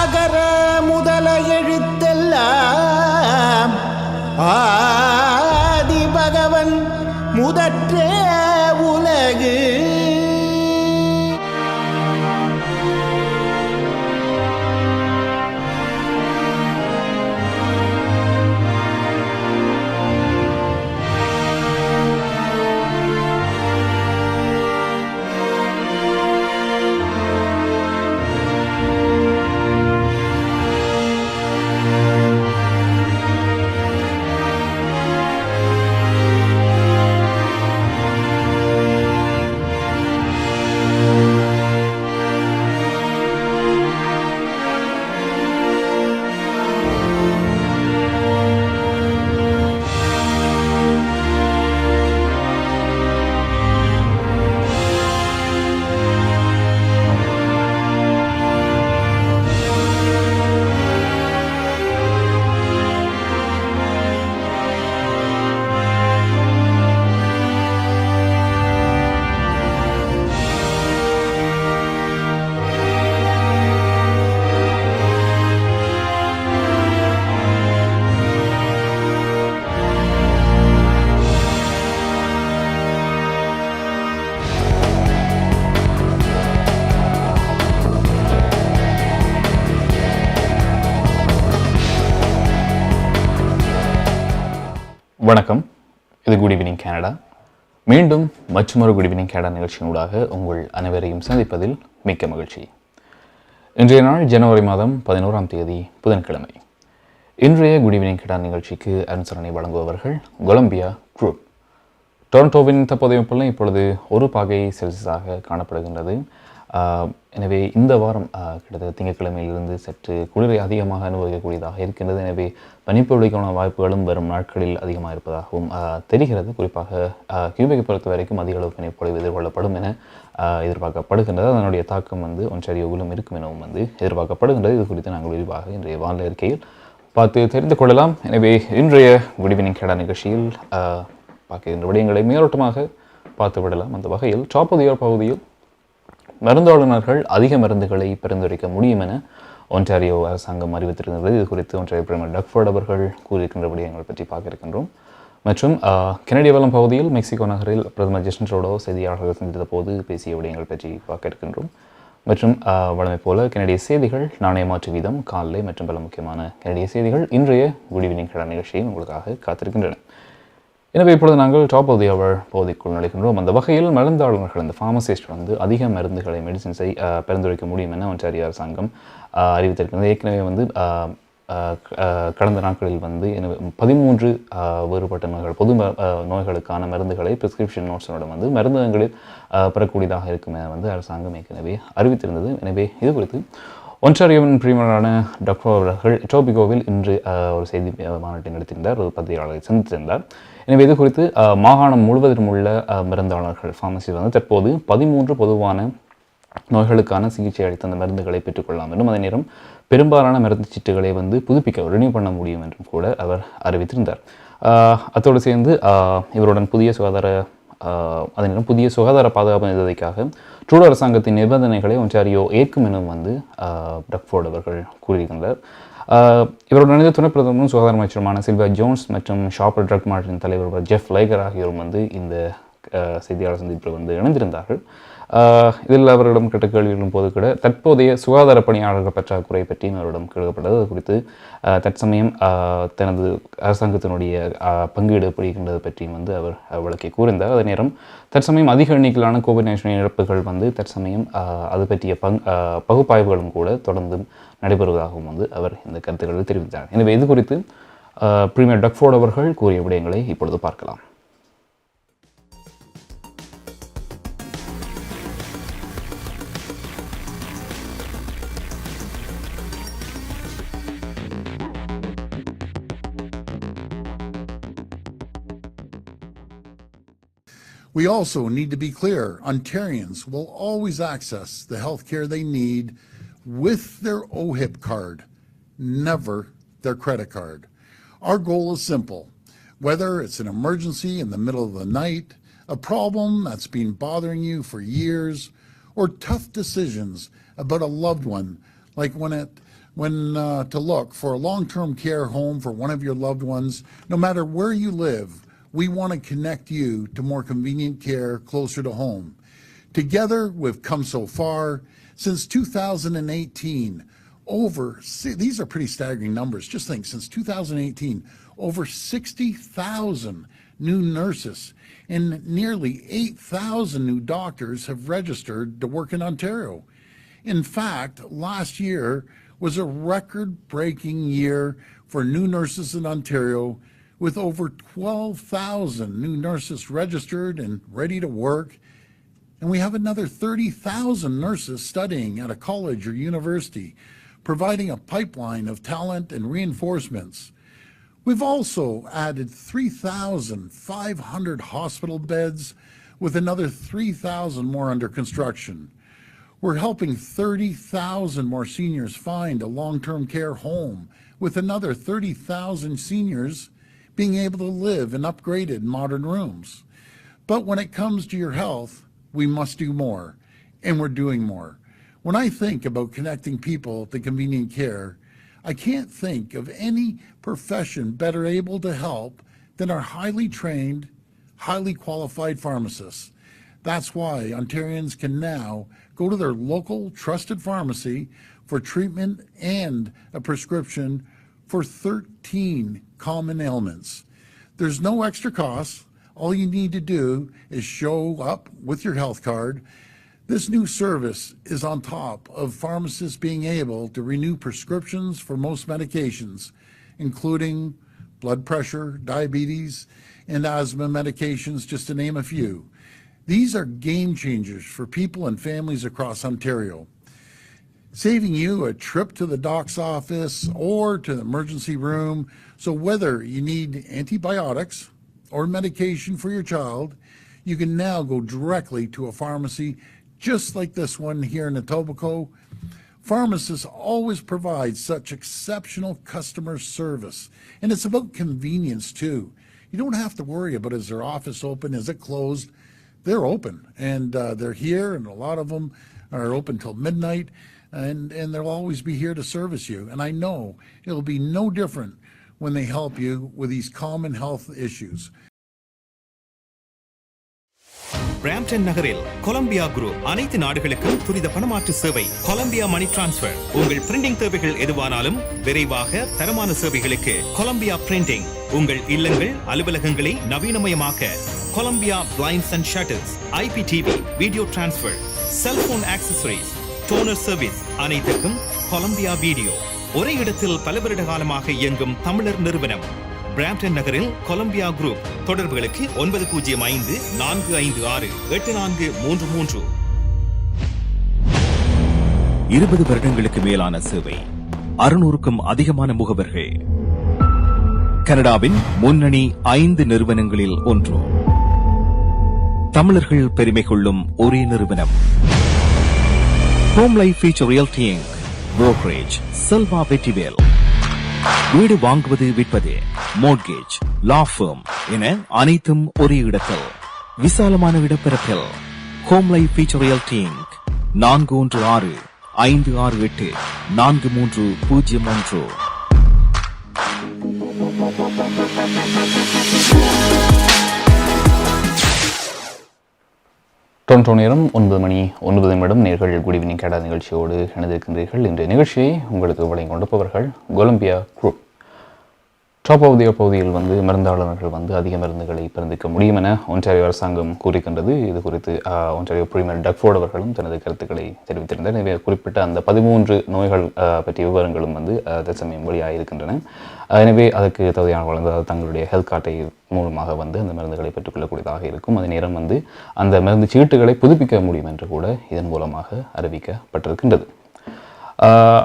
அகர முதல எழுத்தெல்லாம் ஆதி பகவன் முதற்றே உலகு. வணக்கம், இது குட் ஈவினிங் கனடா. மீண்டும் மற்றொரு குட் ஈவினிங் கனடா நிகழ்ச்சியினூடாக உங்கள் அனைவரையும் சந்திப்பதில் மிக்க மகிழ்ச்சி. இன்றைய நாள் ஜனவரி மாதம் 11ஆம் தேதி புதன்கிழமை. இன்றைய குட் ஈவினிங் கனடா நிகழ்ச்சிக்கு அனுசரணை வழங்குபவர்கள் கொலம்பியா குரூப். டொரண்டோவின் தற்போதைய வெப்பநிலை இப்பொழுது 1 பாகை செல்சியஸாக காணப்படுகின்றது. எனவே இந்த வாரம் கிட்டத்தட்ட திங்கட்கிழமையிலிருந்து சற்று குளிரை அதிகமாக அனுபவிக்கக்கூடியதாக இருக்கின்றது. எனவே பனிப்பொழிவுக்கான வாய்ப்புகளும் வரும் நாட்களில் அதிகமாக இருப்பதாகவும் தெரிகிறது. குறிப்பாக கியூபெக்கை பொறுத்த வரைக்கும் அதிக அளவு பனிப்பொழிவு எதிர்கொள்ளப்படும் என எதிர்பார்க்கப்படுகின்றது. அதனுடைய தாக்கம் ஒன்றாரியோவிலும் இருக்கும் எனவும் எதிர்பார்க்கப்படுகின்றது. இது குறித்து நாங்கள் விரிவாக இன்றைய வானிலை அறிக்கையில் பார்த்து தெரிந்து கொள்ளலாம். எனவே இன்றைய குட் ஈவினிங் கனடா நிகழ்ச்சியில் பார்க்கின்ற விடயங்களை மேலோட்டமாக பார்த்து விடலாம். அந்த வகையில் டாப் ஆஃப் தி இயர் பகுதியில் மருந்தாளுநர்கள் அதிக மருந்துகளை பரிந்துரைக்க முடியும் என ஒன்டாரியோ அரசாங்கம் அறிவித்திருக்கிறது. இது குறித்து ஒன்றாரியோ பிரதமர் டக்ஃபோர்ட் அவர்கள் கூறியிருக்கின்ற விடயங்கள் பற்றி பார்க்க இருக்கின்றோம். மற்றும் கனடிய வளம் பகுதியில் மெக்சிகோ நகரில் பிரதமர் ஜஸ்டின் ட்ரூடோ செய்தியாளர்கள் சந்தித்த போது பேசிய விடயங்கள் பற்றி பார்க்க இருக்கின்றோம். மற்றும் வழமை போல கனடிய செய்திகள், நாணய மாற்று வீதம், காலை மற்றும் பல முக்கியமான கனடிய செய்திகள் இன்றைய குட் ஈவினிங் கனடா நிகழ்ச்சியை உங்களுக்காக காத்திருக்கின்றன. எனவே இப்பொழுது நாங்கள் டாப் ஆஃப் தி அவர் பகுதிக்குள் நுழைகின்றோம். அந்த வகையில் மருந்தாளுநர்கள், இந்த ஃபார்மசிஸ்ட் அதிக மருந்துகளை மெடிசின்ஸை பரிந்துரைக்க முடியும் என ஒன்றாரியோ அரசாங்கம் அறிவித்திருக்கிறது. ஏற்கனவே கடந்த நாட்களில் 13 வேறுபட்ட நோய்கள், பொது நோய்களுக்கான மருந்துகளை பிரிஸ்கிரிப்ஷன் நோட்ஸோட மருந்தகங்களில் பெறக்கூடியதாக இருக்கும் என அரசாங்கம் ஏற்கனவே அறிவித்திருந்தது. எனவே இது குறித்து ஒன்டாரியோவின் பிரீமியரான டாக்டர் அவர்கள் டோபிகோவில் இன்று ஒரு செய்தி மாநாட்டை நடத்தியிருந்தார். ஒரு பத்திரிகையாளரை சந்தித்திருந்தார். எனவே இது குறித்து மாகாணம் முழுவதிலும் உள்ள மருந்தாளர்கள் ஃபார்மசி தற்போது 13 பொதுவான நோய்களுக்கான சிகிச்சை அளித்த அந்த மருந்துகளை பெற்றுக்கொள்ளலாம் என்றும், அதே நேரம் பெரும்பாலான மருந்து சீட்டுகளை புதுப்பிக்க ரினியூ பண்ண முடியும் என்றும் கூட அவர் அறிவித்திருந்தார். அத்தோடு சேர்ந்து இவருடன் புதிய சுகாதார பாதுகாப்பு நிதிக்காக ட்ரூடோ அரசாங்கத்தின் நிபந்தனைகளை ஒன்டாரியோ ஏற்கும் எனவும் டக்ஃபோர்ட் அவர்கள் கூறியிருக்கின்றார். இவருடன் இணைந்த துணை பிரதமரும் சுகாதார அமைச்சருமான சில்வியா ஜோன்ஸ் மற்றும் ஷாப்பர் ட்ரக் மார்ட்டின் தலைவர் ஜெஃப் லைகர் ஆகியோரும் இந்த செய்தியாளர் சந்திப்பில் இணைந்திருந்தார்கள். இதில் அவர்களிடம் கேட்ட கேள்விகளும் போது கூட தற்போதைய சுகாதார பணியாளர்கள் பற்றாக்குறை பற்றியும் அவரிடம் கேட்கப்பட்டது. அது குறித்து தற்சமயம் தனது அரசாங்கத்தினுடைய பங்கீடு எப்படி இருக்கின்றது பற்றியும் அவர் விளக்கி கூறினார். அதே நேரம் தற்சமயம் அதிக எண்ணிக்கையிலான கோவிட்-19 இழப்புகள் தற்சமயம் அது பற்றிய பகுப்பாய்வுகளும் கூட தொடர்ந்து நடைபெறுவதாகவும் அவர் இந்த கருத்துக்களை தெரிவித்தார். எனவே இது குறித்து பிரீமியர் டக்ஃபோர்ட் அவர்கள் கூறிய விடயங்களை இப்பொழுது பார்க்கலாம். We also need to be clear, Ontarians will always access the health care they need with their OHIP card, never their credit card. Our goal is simple. Whether it's an emergency in the middle of the night, a problem that's been bothering you for years, or tough decisions about a loved one, like when it to look for a long-term care home for one of your loved ones. No matter where you live, we want to connect you to more convenient care closer to home. Together, we've come so far. Since 2018, these are pretty staggering numbers. Just think, since 2018, over 60,000 new nurses and nearly 8,000 new doctors have registered to work in Ontario. In fact, last year was a record-breaking year for new nurses in Ontario, with over 12,000 new nurses registered and ready to work. And we have another 30,000 nurses studying at a college or university, providing a pipeline of talent and reinforcements. We've also added 3,500 hospital beds, with another 3,000 more under construction. We're helping 30,000 more seniors find a long-term care home, with another 30,000 seniors being able to live in upgraded modern rooms. But when it comes to your health, we must do more, and we're doing more. When I think about connecting people to convenient care, I can't think of any profession better able to help than our highly trained, highly qualified pharmacists. That's why Ontarians can now go to their local trusted pharmacy for treatment and a prescription for 13 common ailments. There's no extra cost. All you need to do is show up with your health card. This new service is on top of pharmacists being able to renew prescriptions for most medications, including blood pressure, diabetes, and asthma medications, just to name a few. These are game changers for people and families across Ontario, saving you a trip to the doc's office or to the emergency room. So whether you need antibiotics or medication for your child, you can now go directly to a pharmacy just like this one here in Etobicoke. Pharmacists always provide such exceptional customer service, and it's about convenience too. You don't have to worry about, is their office open, is it closed? They're open, and they're here, and a lot of them are open till midnight, and they'll always be here to service you. And I know it'll be no different when they help you with these common health issues. Brampton நகரில் Columbia group அனைத்து நாடுகளுக்கும் துரித பணமாற்று சேவை. Columbia money transfer. உங்கள் printing தேவைகள் எதுவானாலும் விரைவாக தரமான சேவைகளுக்கு கொலம்பியா பிரிண்டிங். உங்கள் இல்லங்கள் அலுவலகங்களை நவீனமயமாக்க Columbia blinds and shutters, IPTV, video transfer, cellphone accessories, toner service, அனைத்துக்கும் கொலம்பியா வீடியோ. ஒரே இடத்தில் பல வருட காலமாக இயங்கும் தமிழர் நிறுவனம். பிராம்டன் நகரில் கொலம்பியா குரூப். தொடர்புகளுக்கு 9054568433. 20 வருடங்களுக்கு மேலான சேவை, 600க்கும் அதிகமான முகவர்கள். கனடாவின் முன்னணி 5 நிறுவனங்களில் ஒன்று. தமிழர்கள் பெருமை கொள்ளும் ஒரே நிறுவனம். Home life future realty inc. Brokerage Selva Vetrivel. வீடு வாங்குவது, விற்பது, மோட்கேஜ், லா ஃபர்ம் என அனைத்தும் ஒரே இடத்தில். விசாலமான இடப்பெறப்பில் home life future realty inc. 416-568-4301. Toronto நேரம் 9:09 நேர்கள் குட் ஈவினிங் கேடா நிகழ்ச்சியோடு இணைந்திருக்கின்றீர்கள். இன்றைய நிகழ்ச்சியை உங்களுக்கு வழங்கிக் கொண்டிருப்பவர்கள் Columbia group. Top of the பகுதியில் மருந்தாளர்கள் அதிக மருந்துகளை பரிந்துரைக்க முடியும் என ஒன்டாரியோ அரசாங்கம் கூறுகின்றது. இது குறித்து ஒன்டாரியோ பிரீமியர் டக்ஃபோர்ட் அவர்களும் தனது கருத்துக்களை தெரிவித்திருந்தார். எனவே குறிப்பிட்ட அந்த 13 நோய்கள் பற்றிய விவரங்களும் தற்சமயம் வெளியாகியிருக்கின்றன. எனவே அதற்கு தகுதியானவர்கள் தங்களுடைய ஹெல்த் கார்டை மூலமாக அந்த மருந்துகளை பெற்றுக்கொள்ளக்கூடியதாக இருக்கும். அதே நேரம் அந்த மருந்து சீட்டுகளை புதுப்பிக்க முடியும் என்று கூட இதன் மூலமாக அறிவிக்கப்பட்டிருக்கின்றது.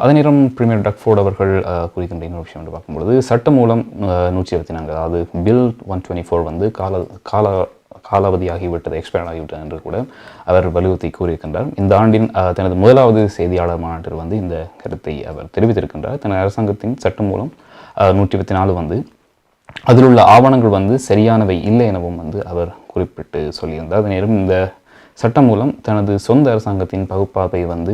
அதே நேரம் பிரீமியர் டக்ஃபோர்ட் அவர்கள் குறிக்கின்ற இன்னொரு விஷயம் என்று பார்க்கும்பொழுது, சட்ட மூலம் 124, அதாவது பில் 124 காலாவதியாகிவிட்டது, எக்ஸ்பயர் ஆகிவிட்டது என்று கூட அவர் வலியுறுத்தி கூறியிருக்கின்றார். இந்த ஆண்டின் தனது முதலாவது செய்தியாளர் மாநாட்டில் இந்த கருத்தை அவர் தெரிவித்திருக்கின்றார். தனது அரசாங்கத்தின் சட்ட மூலம் 124 அதில் உள்ள ஆவணங்கள் சரியானவை இல்லை எனவும் அவர் குறிப்பிட்டு சொல்லியிருந்தார். அதே நேரம் இந்த சட்டமூலம் தனது சொந்த அரசாங்கத்தின் பகுப்பாய்வை வந்து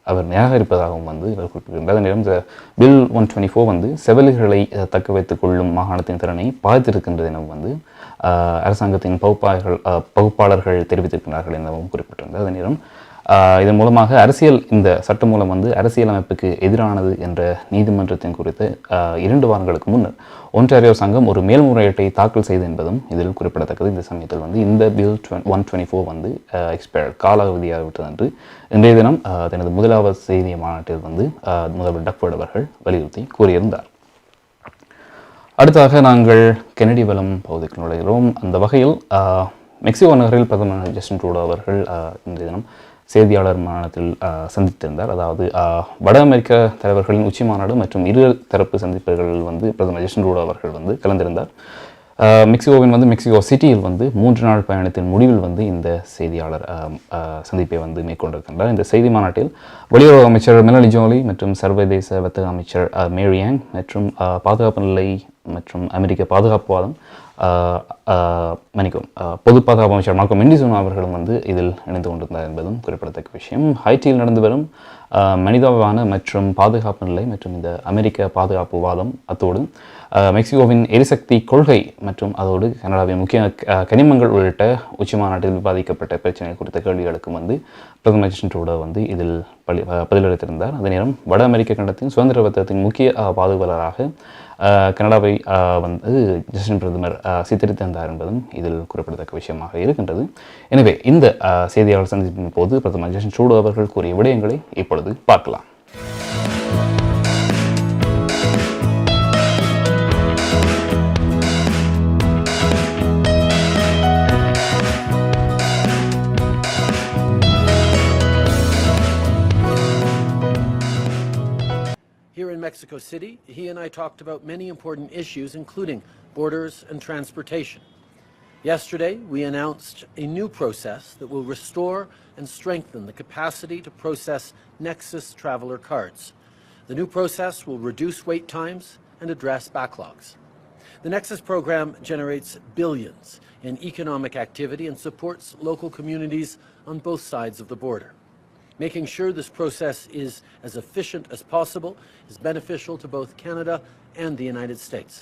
அவர் நிராகரிப்பதாகவும் வந்து இவர் குறிப்பிட்டிருந்தார். அதே நேரம் பில் 124 வந்து செவிலியர்களை தக்க வைத்துக் கொள்ளும் மாகாணத்தின் திறனை பாதித்திருக்கின்றது எனவும் வந்து அரசாங்கத்தின் பகுப்பாளர்கள் தெரிவித்திருக்கிறார்கள் எனவும் குறிப்பிட்டிருந்தார். அதே நேரம் இதன் மூலமாக இந்த சட்டம் மூலம் வந்து அரசியல் அமைப்புக்கு எதிரானது என்ற நீதிமன்றத்தின் குறித்து 2 வாரங்களுக்கு முன்னர் ஒன்டாரியோ சங்கம் ஒரு மேல்முறையீட்டை தாக்கல் செய்து என்பதும் இதில் குறிப்பிடத்தக்கது. இந்த சமயத்தில் வந்து இந்த பில் 124 வந்து எக்ஸ்பயர்ட் காலாவதியாகிவிட்டது என்று இன்றைய தினம் தனது முதலாவது செய்தி மாநாட்டில் வந்து முதல்வர் டக்வர்ட் அவர்கள் வலியுறுத்தி கூறியிருந்தார். அடுத்ததாக நாங்கள் கெனடி வலம் பகுதிக்கு நுழைகிறோம். அந்த வகையில் மெக்சிகோ நகரில் பிரதமர் ஜஸ்டின் ட்ரூடோ அவர்கள் இன்றைய தினம் செய்தியாளர் மாநாட்டில் சந்தித்திருந்தார். அதாவது வட அமெரிக்க தலைவர்களின் உச்சி மாநாடு மற்றும் இரு தரப்பு சந்திப்புகளில் வந்து பிரதமர் ஜஸ்டின் ட்ரூடோ அவர்கள் வந்து கலந்திருந்தார். மெக்சிகோவின் வந்து மெக்சிகோ சிட்டியில் வந்து 3 நாள் பயணத்தின் முடிவில் வந்து இந்த செய்தியாளர் சந்திப்பை வந்து மேற்கொண்டிருக்கின்றார். இந்த செய்தி மாநாட்டில் வெளியுறவு அமைச்சர் மெலனி ஜோலி மற்றும் சர்வதேச வர்த்தக அமைச்சர் மேரி யாங் மற்றும் பாதுகாப்பு நிலை மற்றும் அமெரிக்க பாதுகாப்புவாதம் பொது பாதுகாப்பு அமைச்சர் மார்க்கோ மெண்டிசோனா அவர்களும் வந்து இதில் இணைந்து கொண்டிருந்தார் என்பதும் குறிப்பிடத்தக்க விஷயம். ஹைட்டியில் நடந்து வரும் மனிதாபிமான மற்றும் பாதுகாப்பு நிலை மற்றும் இந்த அமெரிக்க பாதுகாப்பு வாதம் அத்தோடு மெக்சிகோவின் எரிசக்தி கொள்கை மற்றும் அதோடு கனடாவின் முக்கிய கனிமங்கள் உள்ளிட்ட உச்சி மாநாட்டில் விவாதிக்கப்பட்ட பிரச்சனைகள் குறித்த கேள்விகளுக்கும் வந்து பிரதமர் ஜஸ்டின் ட்ரூடோ வந்து இதில் பதிலளித்திருந்தார். அதே நேரம் வட அமெரிக்க கண்டத்தின் சுதந்திர வர்த்தகத்தின் முக்கிய பாதுகாவலராக கனடாவை வந்து ஜஸ்டின் பிரதமர் சித்தரித்திருந்தார் என்பதும் இதில் குறிப்பிடத்தக்க விஷயமாக இருக்கின்றது. எனவே இந்த செய்தியாளர் சந்திப்பின் போது பிரதமர் ஜஸ்டின் ட்ரூடோ அவர்கள் கூறிய விடயங்களை இப்பொழுது பார்க்கலாம். Here in Mexico City, he and I talked about many important issues, including borders and transportation. Yesterday, we announced a new process that will restore and strengthen the capacity to process Nexus traveler cards. The new process will reduce wait times and address backlogs. The Nexus program generates billions in economic activity and supports local communities on both sides of the border. Making sure this process is as efficient as possible is beneficial to both Canada and the United States.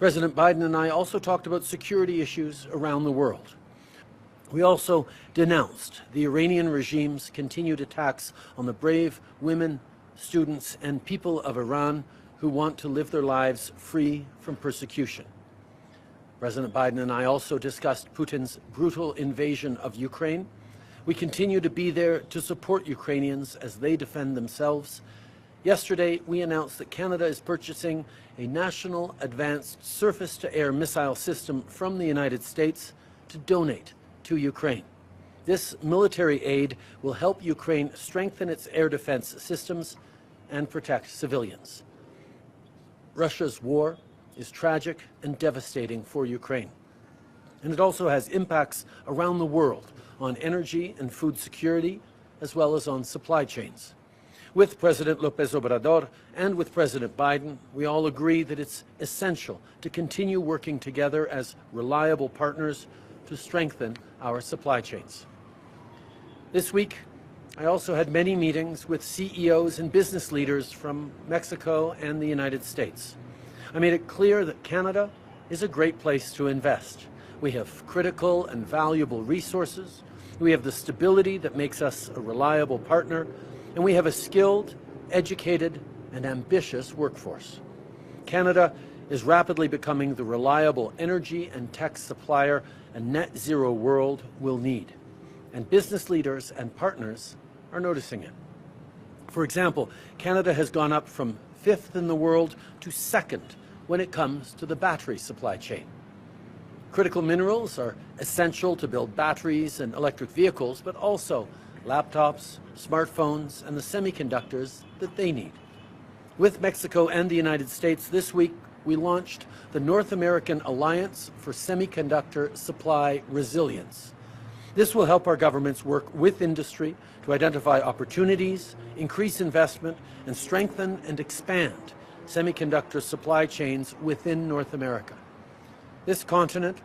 President Biden and I also talked about security issues around the world. We also denounced the Iranian regime's continued attacks on the brave women, students, and people of Iran who want to live their lives free from persecution. President Biden and I also discussed Putin's brutal invasion of Ukraine. We continue to be there to support Ukrainians as they defend themselves. Yesterday, we announced that Canada is purchasing a national advanced surface-to-air missile system from the United States to donate to Ukraine. This military aid will help Ukraine strengthen its air defense systems and protect civilians. Russia's war is tragic and devastating for Ukraine, and it also has impacts around the world on energy and food security, as well as on supply chains. With President López Obrador and with President Biden, we all agree that it's essential to continue working together as reliable partners to strengthen our supply chains. This week, I also had many meetings with CEOs and business leaders from Mexico and the United States. I made it clear that Canada is a great place to invest. We have critical and valuable resources. We have the stability that makes us a reliable partner, and we have a skilled, educated, and ambitious workforce. Canada is rapidly becoming the reliable energy and tech supplier a net zero world will need, and business leaders and partners are noticing it. For example, Canada has gone up from 5th in the world to 2nd when it comes to the battery supply chain. Critical minerals are essential to build batteries and electric vehicles, but also laptops, smartphones, and the semiconductors that they need. With Mexico and the United States, this week we launched the North American Alliance for Semiconductor Supply Resilience. This will help our governments work with industry to identify opportunities, increase investment, and strengthen and expand semiconductor supply chains within North America. This continent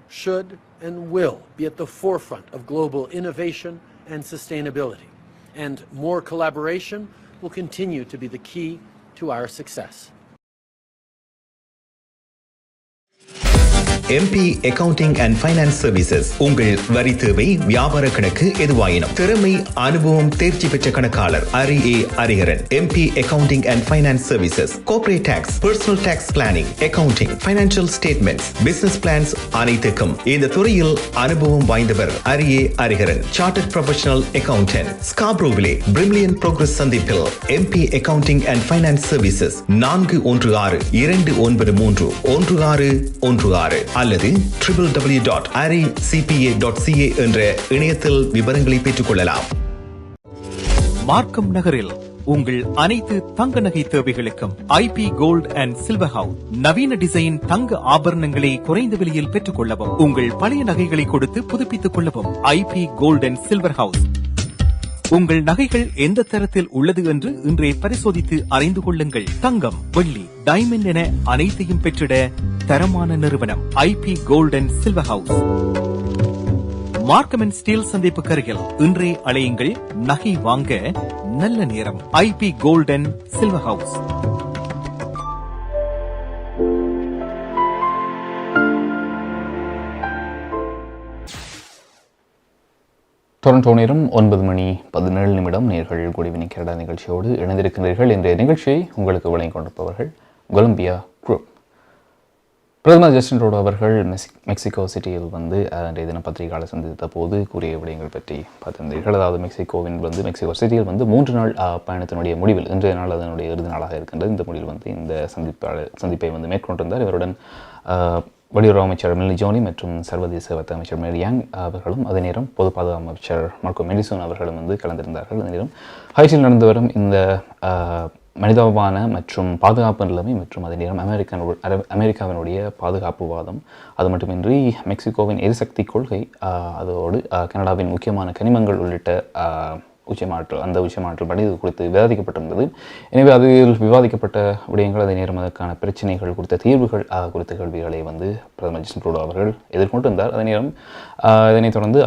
should and will be at the forefront of global innovation and sustainability, and more collaboration will continue to be the key to our success. MP Accounting and Finance Services உங்கள் வரி தேவை வியாபார கணக்கு எதுவாயினும் திறமை அனுபவம் தேர்ச்சி பெற்ற கணக்காளர் அரிஏ Hariharan MP Accounting and Finance Services Corporate Tax, Personal Tax Planning, Accounting, Financial Statements, Business Plans அனைத்துக்கும் இந்த துறையில் அனுபவம் வாய்ந்தவர் அரிஏ அரிகரன் Chartered Professional Accountant ஸ்காப்ரோவிலே பிரிமிலியன் ப்ரோக்ரஸ் சந்திப்பில் MP Accounting and Finance Services 416-293-1616 அல்லது www.aricpa.ca என்ற இணையத்தில் விவரங்களை பெற்றுக் கொள்ளலாம். மார்க்கம் நகரில் உங்கள் அனைத்து தங்க நகை தேவைகளுக்கும் IP gold and silver house நவீன டிசைன் தங்க ஆபரணங்களை குறைந்த விலையில் பெற்றுக் கொள்ளவும் உங்கள் பழைய நகைகளை கொடுத்து புதுப்பித்துக் கொள்ளவும் IP gold and silver house உங்கள் நகைகள் எந்த தரத்தில் உள்ளது என்று இன்றே பரிசோதித்து அறிந்து கொள்ளுங்கள். தங்கம், வெள்ளி, டைமண்ட் என அனைத்தையும் பெற்றிட தரமான நிறுவனம் IP gold and silver house. Markham and Steeles சந்திப்பு கருகில் இன்றே அழையுங்கள். நகை வாங்க நல்ல நேரம். IP gold and silver house. Toronto நேரம் 9:17 நேர்கள் குட் ஈவினிங் கனடா நிகழ்ச்சியோடு இணைந்திருக்கின்றீர்கள். இன்றைய நிகழ்ச்சியை உங்களுக்கு வழங்கிக் கொண்டிருப்பவர்கள் கொலம்பியா குரூப். பிரதமர் ஜஸ்டின் ட்ரூடோ அவர்கள் மெக்சிகோ சிட்டியில் இன்றைய தினம் பத்திரிகையாளர் சந்தித்த போது கூறிய விடயங்கள் பற்றி பார்த்திருந்தீர்கள். அதாவது மெக்சிகோ சிட்டியில் 3 நாள் பயணத்தினுடைய முடிவில் இன்றைய நாள் அதனுடைய இறுதி நாளாக இருக்கின்றது. இந்த முடிவில் இந்த சந்திப்பை மேற்கொண்டிருந்தார். இவருடன் வெளியுறவு அமைச்சர் மெல்லி ஜோனி மற்றும் சர்வதேச வர்த்தக அமைச்சர் மேரி யாங் அவர்களும் அதே நேரம் பொது பாதுகாப்பு அமைச்சர் மார்க்கோ மெடிசோன் அவர்களும் கலந்திருந்தார்கள். அதே நேரம் ஹைட்டியில் நடந்து வரும் இந்த மனிதாபான மற்றும் பாதுகாப்பு நிலைமை மற்றும் அதே நேரம் அமெரிக்காவினுடைய பாதுகாப்பு வாதம், அது மட்டுமின்றி மெக்சிகோவின் எரிசக்தி கொள்கை, அதோடு கனடாவின் முக்கியமான கனிமங்கள் உள்ளிட்ட உச்சமாற்று படி இது குறித்து விவாதிக்கப்பட்டிருந்தது. எனவே அதில் விவாதிக்கப்பட்ட விடயங்கள், அதே நேரம் அதற்கான பிரச்சனைகள் குறித்த தீர்வுகள் குறித்த கேள்விகளை பிரதமர் ஜஸ்டின் ட்ரூடோ அவர்கள் எதிர்கொண்டிருந்தார். அதே நேரம் இதனைத் தொடர்ந்து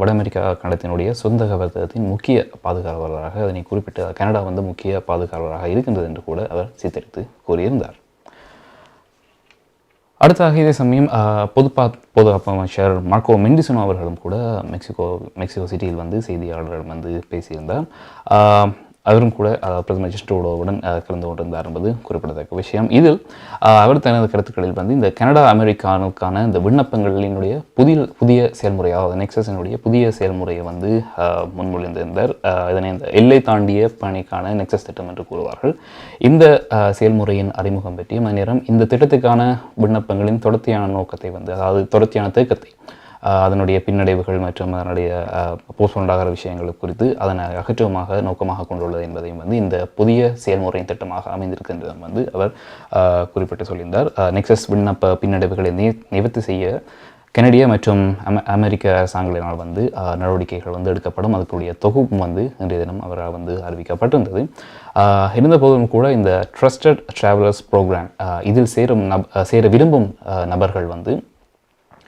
வட அமெரிக்கா கண்டத்தினுடைய சொந்த வர்த்தகத்தின் முக்கிய பாதுகாவலராக அதனை குறிப்பிட்ட கனடா முக்கிய பாதுகாவலராக இருக்கின்றது என்று கூட அவர் சித்தரித்து கூறியிருந்தார். அடுத்ததாக இதே சமயம் பொதுப்பாதுகாப்பு அமைச்சர் மார்க்கோ மெண்டிசோன் அவர்களும் கூட மெக்சிகோ சிட்டியில் செய்தியாளர்கள் பேசியிருந்தார். அவரும் கூட பிரதமர் ஜஸ்டின் ட்ரூடோவுடன் கலந்து கொண்டிருந்தார் என்பது குறிப்பிடத்தக்க விஷயம். இதில் அவர் தனது கருத்துக்களில் இந்த கனடா அமெரிக்கானுக்கான இந்த விண்ணப்பங்களினுடைய புதிய செயல்முறை, அதாவது நெக்ஸஸினுடைய புதிய செயல்முறையை முன்மொழிந்திருந்தார். இதனை இந்த எல்லை தாண்டிய பணிக்கான நெக்ஸஸ் திட்டம் என்று கூறுவார்கள். இந்த செயல்முறையின் அறிமுகம் பற்றியும் அதே நேரம் இந்த திட்டத்துக்கான விண்ணப்பங்களின் தொடர்ச்சியான நோக்கத்தை அதாவது தொடர்ச்சியான தேக்கத்தை, அதனுடைய பின்னடைவுகள் மற்றும் அதனுடைய போஸ்ட்போண்டாகிற விஷயங்கள் குறித்து அதனை அகற்றமாக நோக்கமாக கொண்டுள்ளது என்பதையும் இந்த புதிய செயல்முறையின் திட்டமாக அமைந்திருக்கின்றதும் அவர் குறிப்பிட்டு சொல்லியிருந்தார். நெக்ஸஸ் விண்ணப்ப பின்னடைவுகளை நிவர்த்தி செய்ய கனடிய மற்றும் அமெரிக்க அரசாங்கங்களினால் நடவடிக்கைகள் எடுக்கப்படும். அதுக்குரிய தொகுப்பும் இன்றைய தினம் அவரால் அறிவிக்கப்பட்டிருந்தது. இருந்தபோதும் கூட இந்த ட்ரஸ்டட் டிராவலர்ஸ் ப்ரோக்ராம் இதில் சேர விரும்பும் நபர்கள்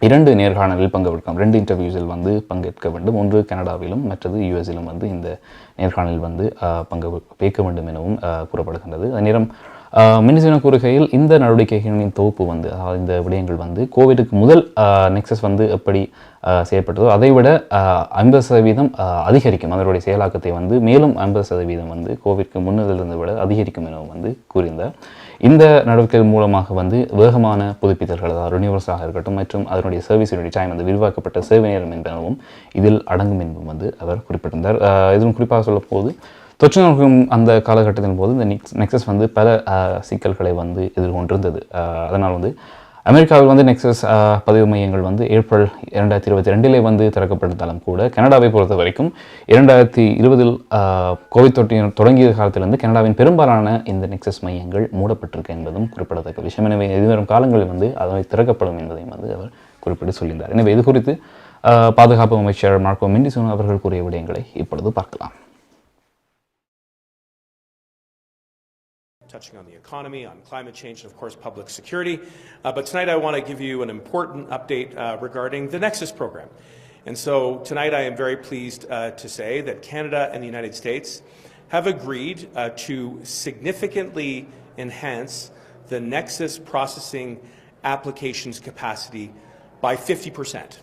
2 நேர்காணலில் பங்கெடுக்கும், 2 இன்டர்வியூஸில் பங்கேற்க வேண்டும். ஒன்று கனடாவிலும் மற்றது யூஎஸிலும் இந்த நேர்காணலில் பங்கேற்க வேண்டும் எனவும் கூறப்படுகின்றது. அதே நேரம் மினிசின கூறுகையில் இந்த நடவடிக்கைகளின் தொகுப்பு அதாவது இந்த விடயங்கள் கோவிடுக்கு முதல் நெக்ஸஸ் எப்படி செயல்பட்டதோ அதைவிட 50% அதிகரிக்கும். அதனுடைய செயலாக்கத்தை மேலும் 50% கோவிட்க்கு முன்னதிலிருந்து விட அதிகரிக்கும் எனவும் கூறியிருந்தார். இந்த நடவடிக்கைகள் மூலமாக வேகமான புதுப்பித்தல்கள், அதாவது ரினியூவல்ஸாக இருக்கட்டும் மற்றும் அதனுடைய சர்வீஸினுடைய டைம் விரிவாக்கப்பட்ட சேவை நேரம் என்பனவும் இதில் அடங்கும் என்பதும் அவர் குறிப்பிட்டிருந்தார். இதுவும் குறிப்பாக சொல்ல போது தொற்று நோக்கும் அந்த காலகட்டத்தின் போது இந்த நெக்ஸஸ் பல சிக்கல்களை எதிர்கொண்டிருந்தது. அதனால் அமெரிக்காவில் நெக்ஸஸ் பதிவு மையங்கள் ஏப்ரல் 2022 திறக்கப்பட்டிருந்தாலும் கூட கனடாவை பொறுத்த வரைக்கும் 2020 கோவிட் தொற்று தொடங்கிய காலத்திலிருந்து கனடாவின் பெரும்பாலான இந்த நெக்ஸஸ் மையங்கள் மூடப்பட்டிருக்கு என்பதும் குறிப்பிடத்தக்க விஷயம். எனவே எதிர்வரும் காலங்களில் அவை திறக்கப்படும் என்பதையும் அவர் குறிப்பிட்டு சொல்லியிருந்தார். எனவே இது குறித்து பாதுகாப்பு அமைச்சர் மார்க்கோ மெண்டிசோன் அவர்கள் கூறிய விடயங்களை இப்பொழுது பார்க்கலாம். touching on the economy, on climate change, and of course public security. But tonight I want to give you an important update regarding the Nexus program. And so tonight I am very pleased to say that Canada and the United States have agreed to significantly enhance the Nexus processing applications capacity by 50%.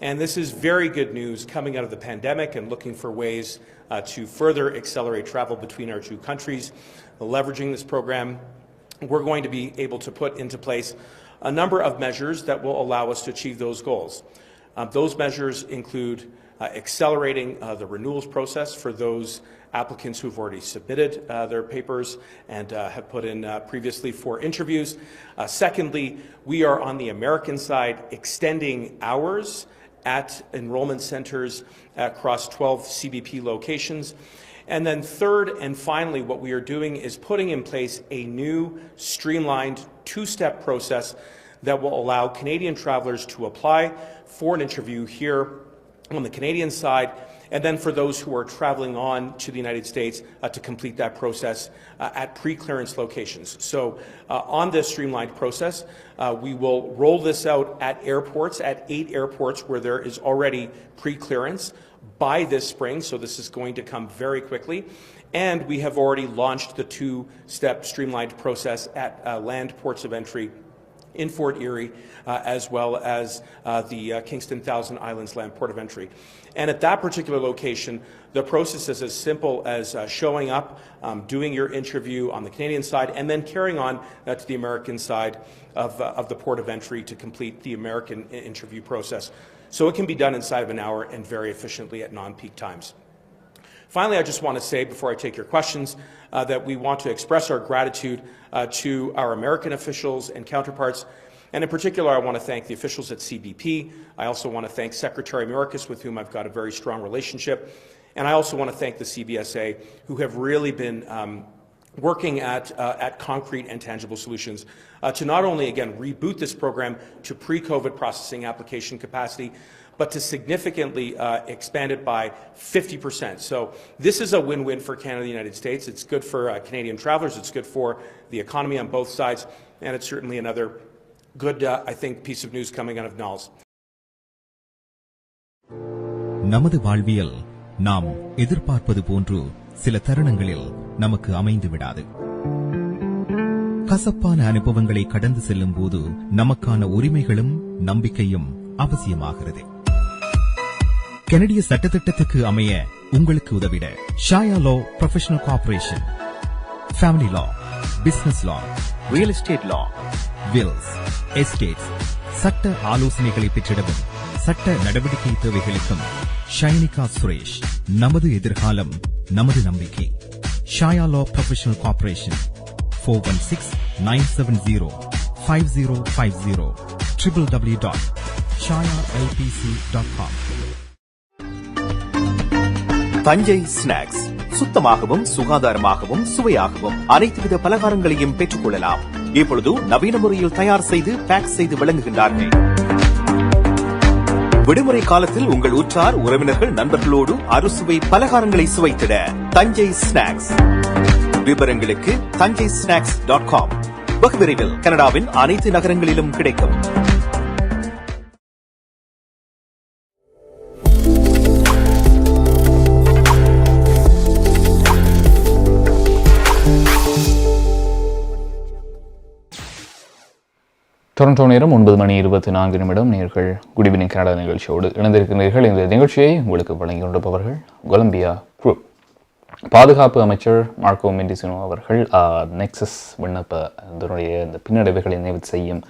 And this is very good news coming out of the pandemic and looking for ways to further accelerate travel between our two countries. Leveraging this program, we're going to be able to put into place a number of measures that will allow us to achieve those goals. Those measures include accelerating the renewals process for those applicants who've already submitted their papers and have put in previously for interviews. Secondly, we are on the American side extending hours at enrollment centers across 12 CBP locations. And then third and finally, what we are doing is putting in place a new streamlined two-step process that will allow Canadian travelers to apply for an interview here on the Canadian side, and then for those who are traveling on to the United States to complete that process at pre-clearance locations. So on this streamlined process, we will roll this out at airports, at 8 airports where there is already pre-clearance by this spring, so this is going to come very quickly. And we have already launched the two-step streamlined process at land ports of entry in Fort Erie, as well as the Kingston Thousand Islands Land Port of Entry. And at that particular location, the process is as simple as showing up, doing your interview on the Canadian side, and then carrying on to the American side of the Port of Entry to complete the American interview process. So it can be done inside of an hour and very efficiently at non-peak times. Finally, I just want to say, before I take your questions, that we want to express our gratitude to our American officials and counterparts. And in particular, I want to thank the officials at CBP. I also want to thank Secretary Mayorkas, with whom I've got a very strong relationship. And I also want to thank the CBSA, who have really been working at concrete and tangible solutions to not only, again, reboot this program to pre-COVID processing application capacity, but to significantly expand it by 50%. So this is a win-win for Canada and the United States. It's good for Canadian travelers. It's good for the economy on both sides. And it's certainly another good, I think, piece of news coming out of NALS. நமது வாழ்வியல் நாம் எதிர்பார்ப்பது போன்று சில தருணங்களில் நமக்கு அமைந்து விடாது. கசப்பான அனுபவங்களை கடந்து செல்லும் போது நமக்கான உரிமைகளும் நம்பிக்கையும் அவசியமாகிறது. கனடிய சட்டத்திட்டத்துக்கு அமைய உங்களுக்கு உதவிட ஷாயா லா ப்ரொஃபஷனல் கார்ப்பரேஷன், ஃபேமிலி லா, பிசினஸ் லா, ரியல் எஸ்டேட் லா, வில்ஸ், எஸ்டேட்ஸ், சட்ட ஆலோசனைகளை பெற்றிடவும் சட்ட நடவடிக்கை தேவைகளுக்கும் ஷைனிகா சுரேஷ். நமது எதிர்காலம் நமது நம்பிக்கை. Shaya law professional corporation 416-970-5050 www.shayalpc.com. Thanjai snacks சுத்தமாகவும் சுகாதாரமாகவும் சுவையாகவும் அனைத்துவித பலகாரங்களையும் பெற்றுக் கொள்ளலாம். இப்பொழுது நவீன முறையில் தயார் செய்து பேக் செய்து வழங்குகின்றார்கள். விடுமுறை காலத்தில் உங்கள் உற்றார் உறவினர்கள் நண்பர்களோடு அறுசுவை பலகாரங்களை சுவைத்திட தஞ்சை ஸ்நாக்ஸ். விவரங்களுக்கு tanjaisnacks.com. வெகு விரைவில் கனடாவின் அனைத்து நகரங்களிலும் கிடைக்கும். டொரண்டோ நேரம் 9:24 நேயர்கள் குட் ஈவினிங் கனடா நிகழ்ச்சியோடு இணைந்திருக்கிறீர்கள். இந்த நிகழ்ச்சியை உங்களுக்கு வழங்கி கொண்டிருப்பவர்கள் கொலம்பியா குரூப். பாதுகாப்பு அமைச்சர் மார்க்கோ மெண்டிசினோ அவர்கள் நெக்ஸஸ் விண்ணப்ப இதனுடைய இந்த பின்னடைவுகளை நினைவு செய்யும்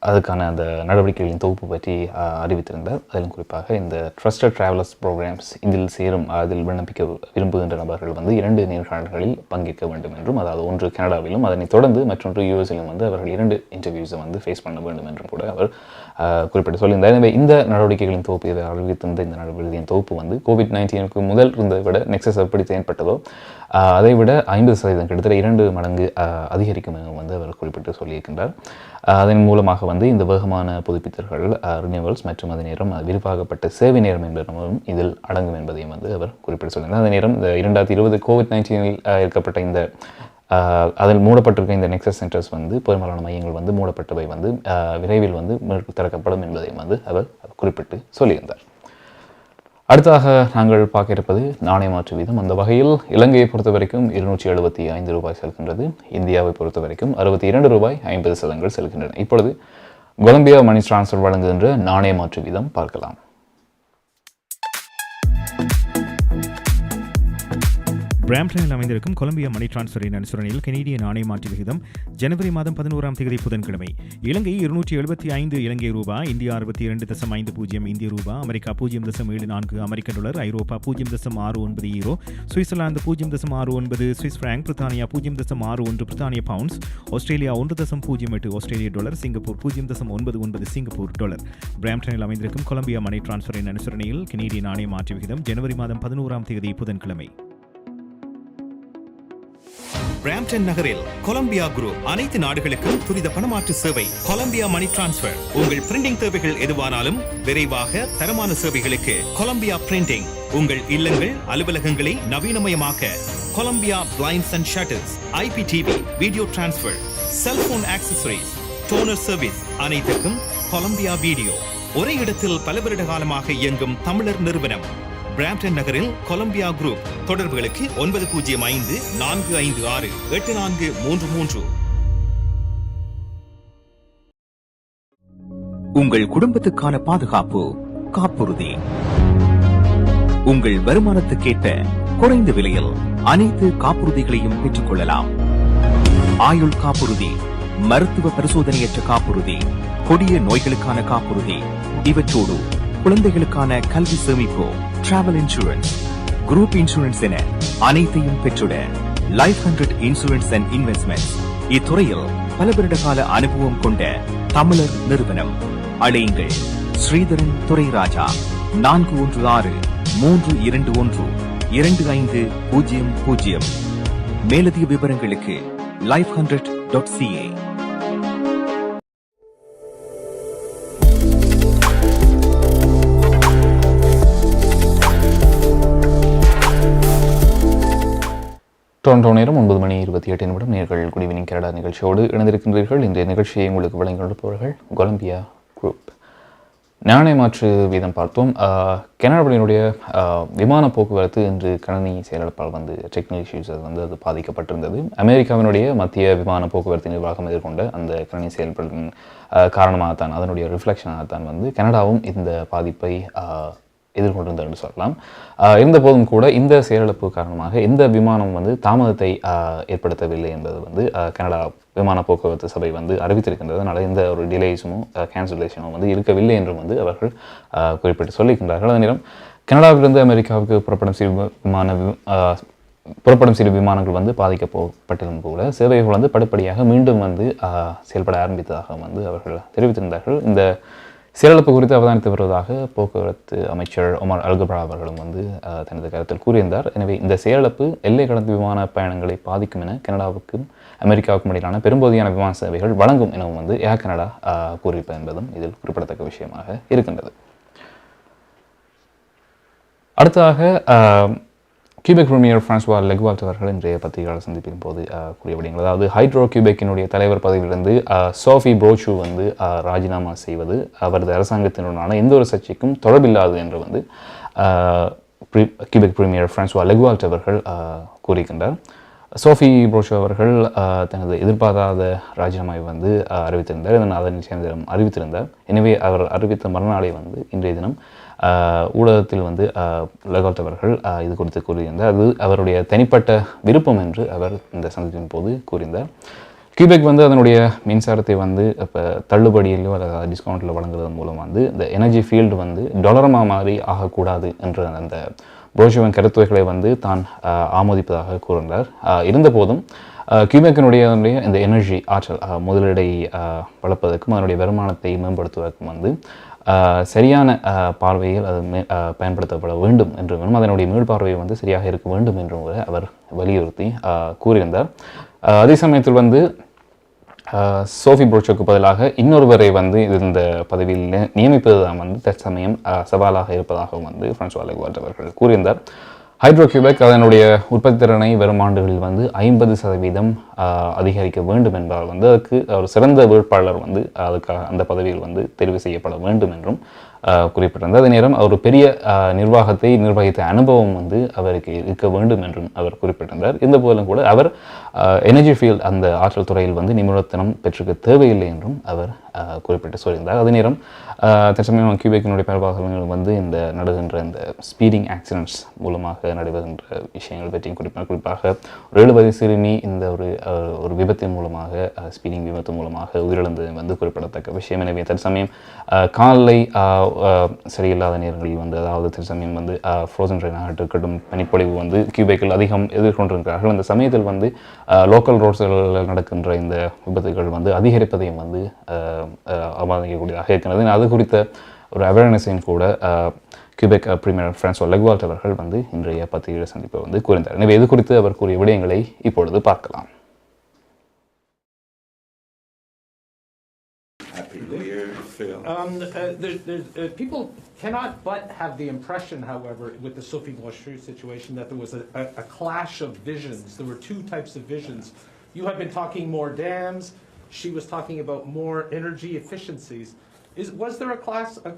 அதுக்கான அந்த நடவடிக்கைகளின் தொகுப்பு பற்றி அறிவித்திருந்தார். அதிலும் குறிப்பாக இந்த ட்ரஸ்டட் ட்ராவலர்ஸ் ப்ரோக்ராம்ஸ் இதில் சேரும் அதில் விண்ணப்பிக்க விரும்புகின்ற நபர்கள் 2 நேர்காணல்களில் பங்கேற்க வேண்டும் என்றும், அதாவது ஒன்று கனடாவிலும் அதனைத் தொடர்ந்து மற்றொன்று யூஎஸிலும் அவர்கள் 2 இன்டர்வியூஸை ஃபேஸ் பண்ண வேண்டும் என்றும் கூட அவர் குறிப்பிட்டு சொல்லியிருந்தார். எனவே இந்த நடவடிக்கைகளின் தொகுப்பு இதை அறிவித்திருந்த இந்த நடவடிக்கையின் தொகுப்பு கோவிட்-19க்கு முதல் இருந்ததை விட நெக்ஸஸ் எப்படி செயல்பட்டதோ அதை விட 50% கிட்டத்தட்ட 2 மடங்கு அதிகரிக்கும் என அவர் குறிப்பிட்டு சொல்லியிருக்கின்றார். அதன் மூலமாக இந்த வேகமான புதுப்பித்தல்கள் ரினியூவல்ஸ் மற்றும் அதே நேரம் விரிவாகப்பட்ட சேவை நேரம் என்பதும் இதில் அடங்கும் என்பதையும் அவர் குறிப்பிட்டு சொல்லியிருந்தார். அதே நேரம் இந்த 2020 கோவிட்-19இல் ஏற்கப்பட்ட இந்த அதில் மூடப்பட்டிருக்க இந்த நெக்ஸஸ் சென்டர்ஸ் வந்து பெரும்பாலான மையங்கள் வந்து மூடப்பட்டவை வந்து விரைவில் வந்து திறக்கப்படும் என்பதையும் வந்து அவர் குறிப்பிட்டு சொல்லியிருந்தார். அடுத்ததாக நாங்கள் பார்க்க இருப்பது நாணய மாற்று வீதம். அந்த வகையில் இலங்கையை பொறுத்த வரைக்கும் 275 ரூபாய் செல்கின்றது. இந்தியாவை பொறுத்த வரைக்கும் 62 ரூபாய் 50 சதங்கள் செல்கின்றன. இப்பொழுது கொலம்பியா மணி டிரான்ஸ்ஃபர் வழங்குகின்ற நாணய மாற்று வீதம் பார்க்கலாம். பிராம்ப்டனில் அமைந்திருக்கும் கொலம்பியா மணி டிரான்ஸ்ஃபரின் அனுசரணையில் கனேடிய நாணய மாற்று விகிதம் ஜனவரி மாதம் 11ஆம் தேதி புதன்கிழமை இலங்கை 275 இலங்கை ரூபாய், இந்தியா 62.50 இந்திய ரூபாய், அமெரிக்கா 0.74 அமெரிக்க டாலர், ஐரோப்பா 0.69 யூரோ, சுவிட்சர்லாந்து 0.69 சுவிஸ் பிராங்க், பிரித்தானியா 0.61 பிரித்தானிய பவுண்ட்ஸ், ஆஸ்திரேலியா 1.08 ஆஸ்திரேலிய டாலர், சிங்கப்பூர் 0.99 சிங்கப்பூர் டாலர். பிராம்ப்டனில் அமைந்திருக்கும் கொலம்பியா மணி டிரான்ஸ்ஃபரின் அனுசரணையில் கனேடிய நாணய மாற்று விகிதம் ஜனவரி மாதம் 11ஆம் தேதி புதன்கிழமை. பிராம்டன் நகரில் கொலம்பியா குரூப் அனைத்து நாடுகளுக்கும் துரித பணமாற்று சேவை கொலம்பியா மணி டிரான்ஸ்ஃபர். உங்கள் பிரிண்டிங் தேவைகள் எதுவானாலும் விரைவாக தரமான சேவைகளுக்கு கொலம்பியா பிரிண்டிங். உங்கள் இல்லங்கள் அலுவலகங்களை நவீனமயமாக்க Columbia blinds and shutters, IPTV, video transfer, cellphone accessories, toner service அனைத்துக்கும் கொலம்பியா வீடியோ. ஒரே இடத்தில் பல வருட காலமாக இயங்கும் தமிழர் நிறுவனம் பிராம்டன் நகரில் கொலம்பியா குரூப். தொடர்புகளுக்கு 9054568433. உங்கள் குடும்பத்துக்கான பாதுகாப்பு காப்புறுதி. உங்கள் வருமானத்துக்கேற்ற குறைந்த விலையில் அனைத்து காப்புறுதிகளையும் பெற்றுக் கொள்ளலாம். ஆயுள் காப்புறுதி, மருத்துவ பரிசோதனையற்ற காப்புறுதி, கொடிய நோய்களுக்கான காப்புறுதி, இவற்றோடு குழந்தைகளுக்கான கல்வி சேமிப்பு, டிராவல் இன்சூரன்ஸ், குரூப் இன்சூரன்ஸ் என அனைத்தையும் பெற்றுட லைஃப் 100 இன்சூரன்ஸ் அண்ட் இன்வெஸ்ட்மெண்ட் இத்துறையில் பல வருட கால அனுபவம் கொண்ட தமிழர் நிறுவனம். அழையுங்கள் ஸ்ரீதரன் துரைராஜா 4163212500. மேலதிக விவரங்களுக்கு life100.ca. டொரண்டோ நேரம் 9:28 நேர்கள் குட் ஈவினிங் கனடா நிகழ்ச்சியோடு இணைந்திருக்கின்றீர்கள். இன்றைய நிகழ்ச்சியை உங்களுக்கு வழங்கியிருப்பவர்கள் கொலம்பியா குரூப். நாணய மாற்று வீதம் பார்த்தோம். கனடாவினுடைய விமான போக்குவரத்து இன்று கணினி செயலிழப்பால் வந்து டெக்னிக்கல் இஷ்யூஸ் அது பாதிக்கப்பட்டிருந்தது. அமெரிக்காவினுடைய மத்திய விமான போக்குவரத்து நிர்வாகம் எதிர்கொண்ட அந்த கணினி செயல்பாட்டின் காரணமாகத்தான், அதனுடைய ரிஃப்ளெக்ஷனாகத்தான் வந்து கனடாவும் இந்த பாதிப்பை எதிர்கொண்டிருந்தார் என்று சொல்லலாம். இருந்த போதும் கூட இந்த செயலிழப்பு காரணமாக இந்த விமானம் வந்து தாமதத்தை ஏற்படுத்தவில்லை என்பது வந்து கனடா விமான போக்குவரத்து சபை வந்து அறிவித்திருக்கின்றது. அதனால் எந்த ஒரு டிலேஸுமோ கேன்சலேஷனோ வந்து இருக்கவில்லை என்றும் வந்து அவர்கள் குறிப்பிட்டு சொல்லியிருக்கின்றார்கள். அதே நேரம் கனடாவிலிருந்து அமெரிக்காவுக்கு புறப்படும் சில விமானங்கள் வந்து பாதிக்கப்பட்டிருந்தும் கூட சேவைகள் வந்து படிப்படியாக மீண்டும் வந்து செயல்பட ஆரம்பித்ததாக வந்து அவர்கள் தெரிவித்திருந்தார்கள். இந்த செயலிழப்பு குறித்து அவதானித்து வருவதாக போக்குவரத்து அமைச்சர் ஒமர் அல்கப்ரா அவர்களும் வந்து தனது கருத்தில் கூறியிருந்தார். எனவே இந்த செயலிழப்பு எல்லை கடந்த விமான பயணங்களை பாதிக்கும் என கனடாவுக்கும் அமெரிக்காவுக்கும் இடையிலான பெரும்பகுதியான விமான சேவைகள் வழங்கும் எனவும் வந்து ஏர் கனடா கூறியிருப்பது என்பதும் இதில் குறிப்பிடத்தக்க விஷயமாக இருக்கின்றது. அடுத்ததாக கியூபெக் பிரீமியர் பிரான்சுவா லெகுவால்ட் அவர்கள் இன்றைய பத்திரிகையாளர் சந்திப்பின் போது கூறிய விடயங்கள், அதாவது ஹைட்ரோ கியூபெக்கினுடைய தலைவர் பதவியிலிருந்து சோஃபி ப்ரோச்சு வந்து ராஜினாமா செய்வது அவரது அரசாங்கத்தினுடனான எந்த ஒரு சர்ச்சைக்கும் தொடர்பில்லாது என்று வந்து கியூபெக் பிரீமியர் பிரான்சுவா லெகுவால்ட் அவர்கள் கூறியிருக்கின்றார். சோஃபி ப்ரோச்சு அவர்கள் தனது எதிர்பாராத ராஜினாமாவை வந்து அறிவித்திருந்தார். அதனை சேர்ந்த அறிவித்திருந்தார். எனவே அவர் அறிவித்த மறுநாளை வந்து இன்றைய தினம் ஊடகத்தில் வந்து லெகால்ட் அவர்கள் இது குறித்து கூறியிருந்தார். அது அவருடைய தனிப்பட்ட விருப்பம் என்று அவர் இந்த சந்திப்பின் போது கூறியிருந்தார். கியூபெக் வந்து அதனுடைய மின்சாரத்தை வந்து இப்போ தள்ளுபடியிலோ அல்லது டிஸ்கவுண்ட்டில் வழங்குவதன் மூலம் வந்து இந்த எனர்ஜி ஃபீல்டு வந்து டொலரமாக மாதிரி ஆகக்கூடாது என்ற அந்த புரோஷுவின் கருத்துவைகளை வந்து தான் ஆமோதிப்பதாக கூறினார். இருந்தபோதும் கியூபெக்கினுடைய இந்த எனர்ஜி ஆற்றல் முதலீடை வளர்ப்பதற்கும் அதனுடைய வருமானத்தை மேம்படுத்துவதற்கும் வந்து சரியான பார்வையில் அது பயன்படுத்தப்பட வேண்டும் என்றும் அதனுடைய மீள்பார்வையை வந்து சரியாக இருக்க வேண்டும் என்றும் அவர் வலியுறுத்தி கூறியிருந்தார். அதே சமயத்தில் வந்து சோஃபி ப்ரோச்சுக்கு பதிலாக இன்னொருவரை வந்து இந்த பதவியில் நியமிப்பது தான் வந்து தற்சமயம் சவாலாக இருப்பதாகவும் வந்து பிரான்சுவா லெகுவால்ட் அவர்கள் கூறியிருந்தார். ஹைட்ரோ கியூபெக் அதனுடைய உற்பத்தி திறனை வரும் ஆண்டுகளில் 50% அதிகரிக்க வேண்டும் என்பதால் அதுக்கு ஒரு சிறந்த வேட்பாளர் அதுக்காக அந்த பதவியில் தெரிவு செய்யப்பட வேண்டும் என்றும் குறிப்பிட்டிருந்தார். அதே நேரம் ஒரு பெரிய நிர்வாகத்தை நிர்வகித்த அனுபவம் அவருக்கு இருக்க வேண்டும் என்றும் அவர் குறிப்பிட்டிருந்தார். இந்த போதிலும் கூட அவர் எனர்ஜி ஃபீல்ட் அந்த ஆற்றல் துறையில் நிபுணத்துவம் பெற்றிருக்க தேவையில்லை என்றும் அவர் குறிப்பிட்டு சொல்லியிருந்தார். அதே நேரம் தற்சமயம் கியூபெக்கினுடைய பெரும்பாலும் இந்த நடுகின்ற இந்த ஸ்பீடிங் ஆக்சிடென்ட்ஸ் மூலமாக நடைபெறுகின்ற விஷயங்கள் பற்றியும் குறிப்பாக ஒரு 7 வயது சிறுமி இந்த ஒரு விபத்தின் மூலமாக ஸ்பீடிங் விபத்து மூலமாக உயிரிழந்தது குறிப்பிடத்தக்க விஷயம். எனவே தற்சமயம் காலை சரியில்லாத நேரங்களில் அதாவது தற்சமயம் ஃப்ரோசன் ரெயினாக இருக்கட்டும் பனிப்பொழிவு கியூபெக்கில் அதிகம் எதிர்கொண்டிருக்கிறார்கள். அந்த சமயத்தில் லோக்கல் ரோட்ஸ்களில் நடக்கின்ற இந்த விபத்துகள் அதிகரிப்பதையும் அவதானிக்கக்கூடியதாக இருக்கிறது. அது குறித்த ஒரு அவேர்னஸையும் கூட கியூபெக் பிரீமியர் பிரான்சுவா லெக்வால்ட் அவர்கள் இன்றைய பத்திரிகை சந்திப்பை கூறினார். எனவே இது குறித்து அவர் கூறிய விடயங்களை இப்பொழுது பார்க்கலாம். People cannot but have the impression, however, with the Sophie Brochu situation, that there was a clash of visions. There were two types of visions. You have been talking more dams. She was talking about more energy efficiencies. Was there a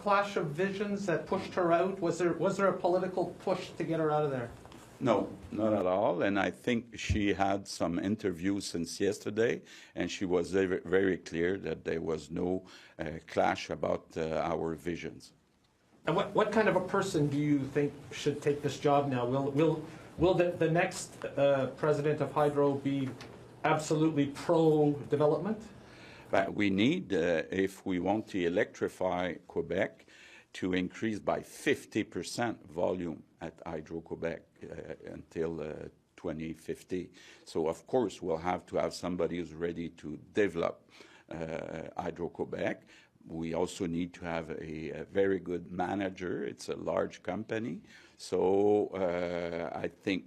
clash of visions that pushed her out? Was there a political push to get her out of there? No, not at all. And I think she had some interviews since yesterday, and she was very, very clear that there was no clash about our visions. And what kind of a person do you think should take this job now? Will the next president of Hydro be absolutely pro-development? But we need, if we want to electrify Quebec, to increase by 50% volume at Hydro-Quebec until 2050. So, of course, we'll have to have somebody who's ready to develop Hydro-Quebec. We also need to have a very good manager. It's a large company. So I think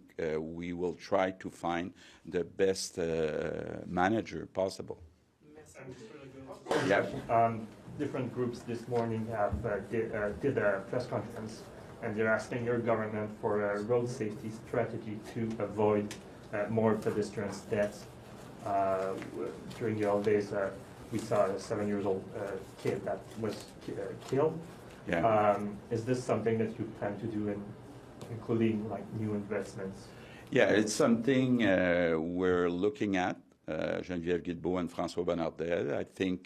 we will try to find the best manager possible. Yeah. Different groups this morning have did a press conference, and they're asking your government for a road safety strategy to avoid more pedestrians' deaths. During the holidays, we saw a 7-year-old kid that was killed. Yeah. Is this something that you plan to do, including like new investments? Yeah, it's something we're looking at. Geneviève Guilbeault and François Bonnardel. I think,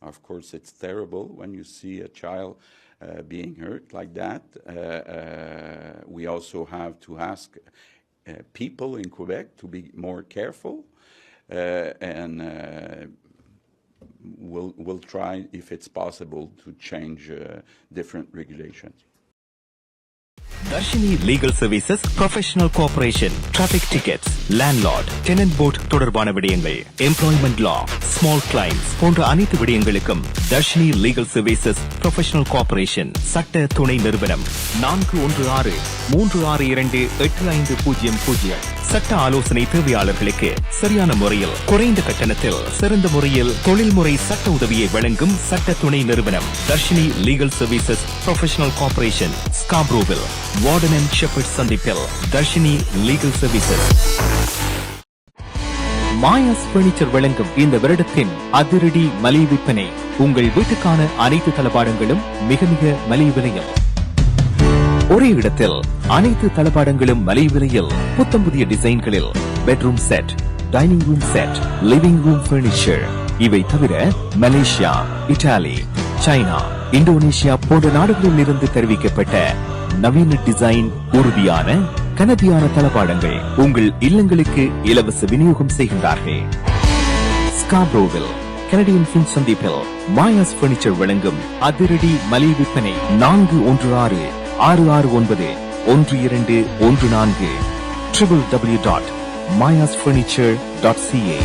of course, it's terrible when you see a child being hurt like that. We also have to ask people in Quebec to be more careful, and we'll try, if it's possible, to change different regulations. Darshini Legal Services Professional Cooperation Traffic Tickets Landlord Tenant Board தொடர்பான விடயங்கள் Employment Law Small Claims போன்ற அனைத்து விடயங்களுக்கும் Darshini Legal Services Professional Cooperation சட்ட துணை நிறுவனம் 4163628500 சட்ட ஆலோசனை தேவையாளர்களுக்கு சரியான முறையில் குறைந்த கட்டணத்தில் சிறந்த முறையில் தொழில்முறை சட்ட உதவியை வழங்கும் சட்ட துணை நிறுவனம் Darshini Legal Services Professional Cooperation Scarborough warden and shepherd சந்திப்பில் Darshini Legal Services. Maya's furniture வழங்கும் இந்த வருடத்தின் அதிரடி மலிவு விற்பனை. உங்கள் வீட்டுக்கான அனைத்து தளபாடங்களும் மிக மிக மலிவு விலையில். ஒரே இடத்தில் அனைத்து தளபாடங்களும் மலிவு விலையில் புத்தம் புதிய டிசைன்களில் bedroom set, dining room set, living room furniture. இவை தவிர மலேசியா, இத்தாலி, சைனா, இந்தோனேஷியா போன்ற நாடுகளில் இருந்து தெரிவிக்கப்பட்ட நவீன டிசைன் உறுதியான கனதியான தளபாடங்கள் உங்கள் இல்லங்களுக்கு இலவச விநியோகம் செய்கின்றார்கள். ஸ்கார்பரோவில் கனடியன் ஃபின் சந்திப்பில் மாயாஸ் பர்னிச்சர் வழங்கும் அதிரடி மலிவு விற்பனை 416-669-1214 www.mayasfurniture.ca.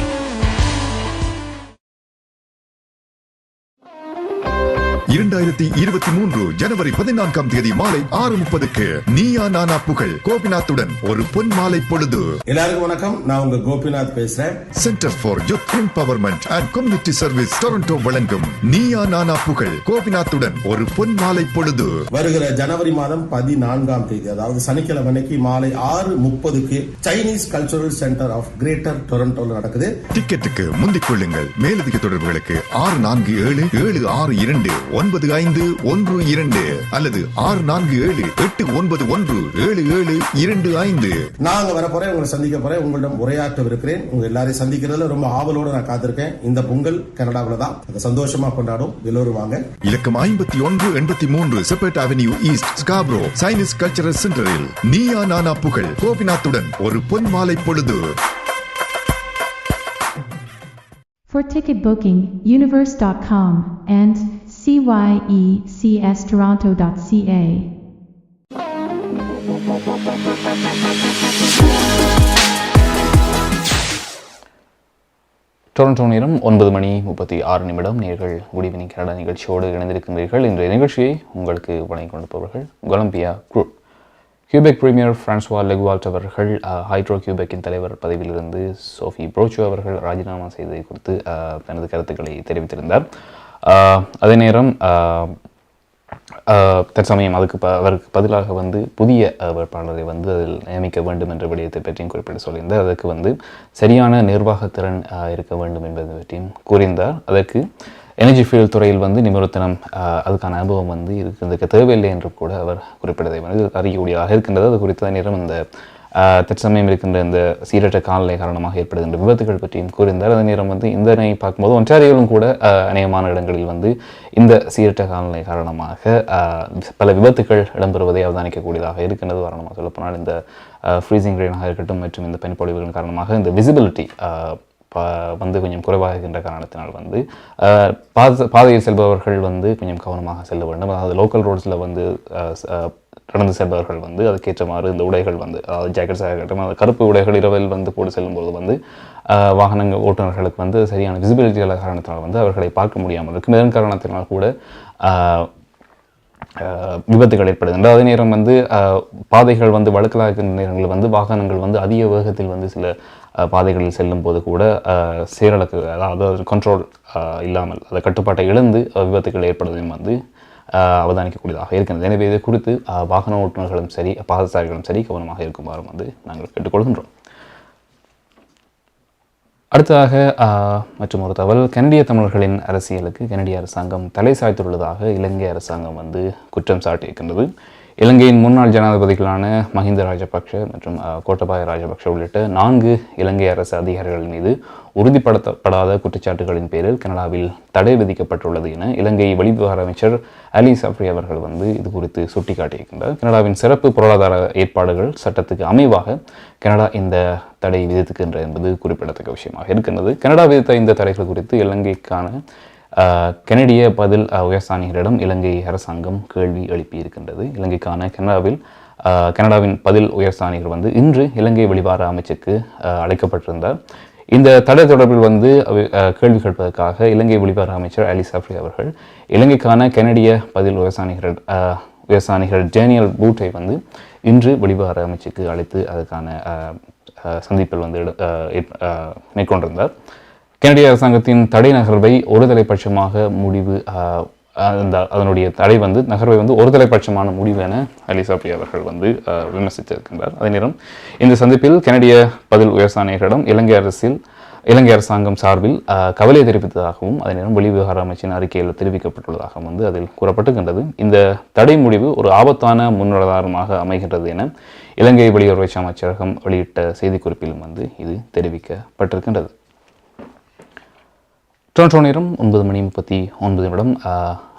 2023 ஜனவரி 14 மாலை 6:30 நீயா நானா புகழ் கோபிநாத்துடன் ஒரு பொன் மாலை பொழுது. எல்லாருக்கும் வணக்கம். நான் உங்க கோபிநாத் பேசுறேன். Centre for youth empowerment and community service Toronto வழங்கும் நீயா நானா புகழ் கோபிநாத்துடன் ஒரு பொன் மாலை பொழுது வருகிற ஜனவரி மாதம் 14 அதாவது சனிக்கிழமை அன்னைக்கு மாலை 6:30 Chinese cultural centre of greater டொரண்டோல நடக்குது. டிக்கெட்டுக்கு முந்திக் கொள்ளுங்கள். மேலதிக தொடர்புகளுக்கு 64779512 அல்லது 6478917725. நாங்க வர போறேன், உங்களை சந்திக்க போறேன், உங்களிடம் உரையாற்றவிருக்கிறேன். உங்க எல்லாரையும் சந்திக்கிறதுல ரொம்ப ஆவலோட நான் காத்திருக்கேன். இந்த பொங்கல் கனடாவில தான் அதை சந்தோஷமா கொண்டாடும். எல்லோரும் வாங்க. இலக்கம் 5183 Sheppard avenue east Scarborough Chinese cultural சென்டரில் நீயா நானா புகழ் கோபிநாத்துடன் ஒரு பொன் மாலை பொழுது. For ticket booking, universe.com and cyeCstoronto.ca. Toronto நேரம் 9:36. நேர்கள் குட் ஈவினிங் கனடா நிகழ்ச்சியோடு இணைந்திருக்கின்றீர்கள். இன்றைய நிகழ்ச்சியை உங்களுக்கு வழங்கிக் கொண்டிருப்பவர்கள் Columbia group. Quebec premier François Legault அவர்கள் ஹைட்ரோ கியூபெக்கின் தலைவர் பதவியிலிருந்து சோஃபி ப்ரோச்சோ அவர்கள் ராஜினாமா செய்ததை குறித்து தனது கருத்துக்களை தெரிவித்திருந்தார். அதே நேரம் தற்சமயம் அவருக்கு பதிலாக புதிய வேட்பாளரை அதில் நியமிக்க வேண்டும் என்ற விடயத்தை பற்றியும் குறிப்பிட்டு சொல்லியிருந்தார். அதற்கு சரியான நிர்வாகத்திறன் இருக்க வேண்டும் என்பதை பற்றியும் கூறியிருந்தார். அதற்கு எனர்ஜி ஃபீல்ட் துறையில் நிபுணத்தனம் அதுக்கான அனுபவம் இருக்க தேவையில்லை என்று கூட அவர் குறிப்பிட்டதை அறியக்கூடியதாக இருக்கின்றது. அது குறித்த நேரம் இந்த தற்சமயம் இருக்கின்ற இந்த சீரற்ற காலநிலை காரணமாக ஏற்படுகின்ற விபத்துகள் பற்றியும் கூறியிருந்தார். அதே நேரம் இதனை பார்க்கும்போது ஒன்றாரியிலும் கூட அநேகமான இடங்களில் இந்த சீரற்ற காலநிலை காரணமாக பல விபத்துகள் இடம்பெறுவதை அவதானிக்கக்கூடியதாக இருக்கின்றது. காரணமாக சொல்லப்போனால் இந்த ஃப்ரீசிங் ரெயினாக இருக்கட்டும் மற்றும் இந்த பனிப்பொழிவுகளின் காரணமாக இந்த விசிபிலிட்டி கொஞ்சம் குறைவாக இருக்கின்ற காரணத்தினால் பாதையில் செல்பவர்கள் கொஞ்சம் கவனமாக செல்ல வேண்டும். அதாவது லோக்கல் ரோட்ஸில் கடந்து செல்பவர்கள் அதுக்கேற்றமாறு இந்த உடைகள் அதாவது ஜாக்கெட்ஸாக இருக்கட்டும், அது கருப்பு உடைகள் இரவில் போட்டு செல்லும்போது வாகனங்கள் ஓட்டுநர்களுக்கு சரியான விசிபிலிட்டி இல்லாத காரணத்தினால் அவர்களை பார்க்க முடியாமல் இருக்கும். இதன் காரணத்தினால் கூட விபத்துகள் ஏற்படுகின்றன. அதே நேரம் பாதைகள் வழுக்கலாக இருக்கின்ற நேரங்களில் வாகனங்கள் அதிக வேகத்தில் சில பாதைகளில் செல்லும் போது கூட சீரழக்கு அதாவது கண்ட்ரோல் இல்லாமல் அதை கட்டுப்பாட்டை இழந்து விபத்துகள் ஏற்படுவதையும் அவதானிக்கக்கூடியதாக இருக்கின்றது. எனவே இது குறித்து வாகன ஓட்டுநர்களும் சரி பாதசாரிகளும் சரி கவனமாக இருக்குமாறும் நாங்கள் கேட்டுக்கொள்கின்றோம். அடுத்ததாக மற்றும் ஒரு தகவல், கனடிய தமிழர்களின் அரசியலுக்கு கனடிய அரசாங்கம் தலை சாய்த்துள்ளதாக இலங்கை அரசாங்கம் குற்றம் சாட்டியிருக்கின்றது. இலங்கையின் முன்னாள் ஜனாதிபதிகளான மஹிந்த ராஜபக்ஷ மற்றும் கோட்டபாய ராஜபக்ஷ உள்ளிட்ட 4 இலங்கை அரசு அதிகாரிகள் மீது உறுதிப்படுத்தப்படாத குற்றச்சாட்டுகளின் பேரில் கனடாவில் தடை விதிக்கப்பட்டுள்ளது என இலங்கை வெளிவிவகார அமைச்சர் அலி சப்ரி அவர்கள் இது குறித்து சுட்டிக்காட்டியிருக்கின்றார். கனடாவின் சிறப்பு பொருளாதார ஏற்பாடுகள் சட்டத்துக்கு அமைவாக கனடா இந்த தடை விதித்துக்கின்றது என்பது குறிப்பிடத்தக்க விஷயமாக இருக்கின்றது. கனடா விதித்த இந்த தடைகள் குறித்து இலங்கைக்கான கனடிய பதில் உயர்ஸ்தானிகரிடம் இலங்கை அரசாங்கம் கேள்வி எழுப்பியிருக்கின்றது. இலங்கைக்கான கனடாவின் பதில் உயர்ஸ்தானிகர் இன்று இலங்கை வெளிவார அமைச்சுக்கு அழைக்கப்பட்டிருந்தார். இந்த தடை தொடர்பில் கேள்வி கேட்பதற்காக இலங்கை வெளிவார அமைச்சர் அலி சப்ரி அவர்கள் இலங்கைக்கான கனடிய பதில் உயர்ஸ்தானிகர் டேனியல் பூட்டை இன்று வெளிவார அமைச்சுக்கு அழைத்து அதற்கான சந்திப்பில் மேற்கொண்டிருந்தார். கனடிய அரசாங்கத்தின் தடை நகர்வை ஒருதலைபட்சமாக முடிவு அதனுடைய தடை நகர்வை ஒருதலைபட்சமான முடிவு என அலி சப்ரி அவர்கள் விமர்சித்திருக்கின்றார். அதே நேரம் இந்த சந்திப்பில் கனடிய பதில் உயர்ஸ்தானிகரிடம் இலங்கை அரசாங்கம் சார்பில் கவலை தெரிவித்ததாகவும் அதே நேரம் வெளிவிவகார அமைச்சின் அறிக்கையில் தெரிவிக்கப்பட்டுள்ளதாகவும் அதில் கூறப்பட்டிருக்கின்றது. இந்த தடை முடிவு ஒரு ஆபத்தான முன்னுதாரணமாக அமைகின்றது என இலங்கை வெளியுறவு அமைச்சரகம் வெளியிட்ட செய்திக்குறிப்பிலும் இது தெரிவிக்கப்பட்டிருக்கின்றது. டொரண்டோ நேரம் 9:39.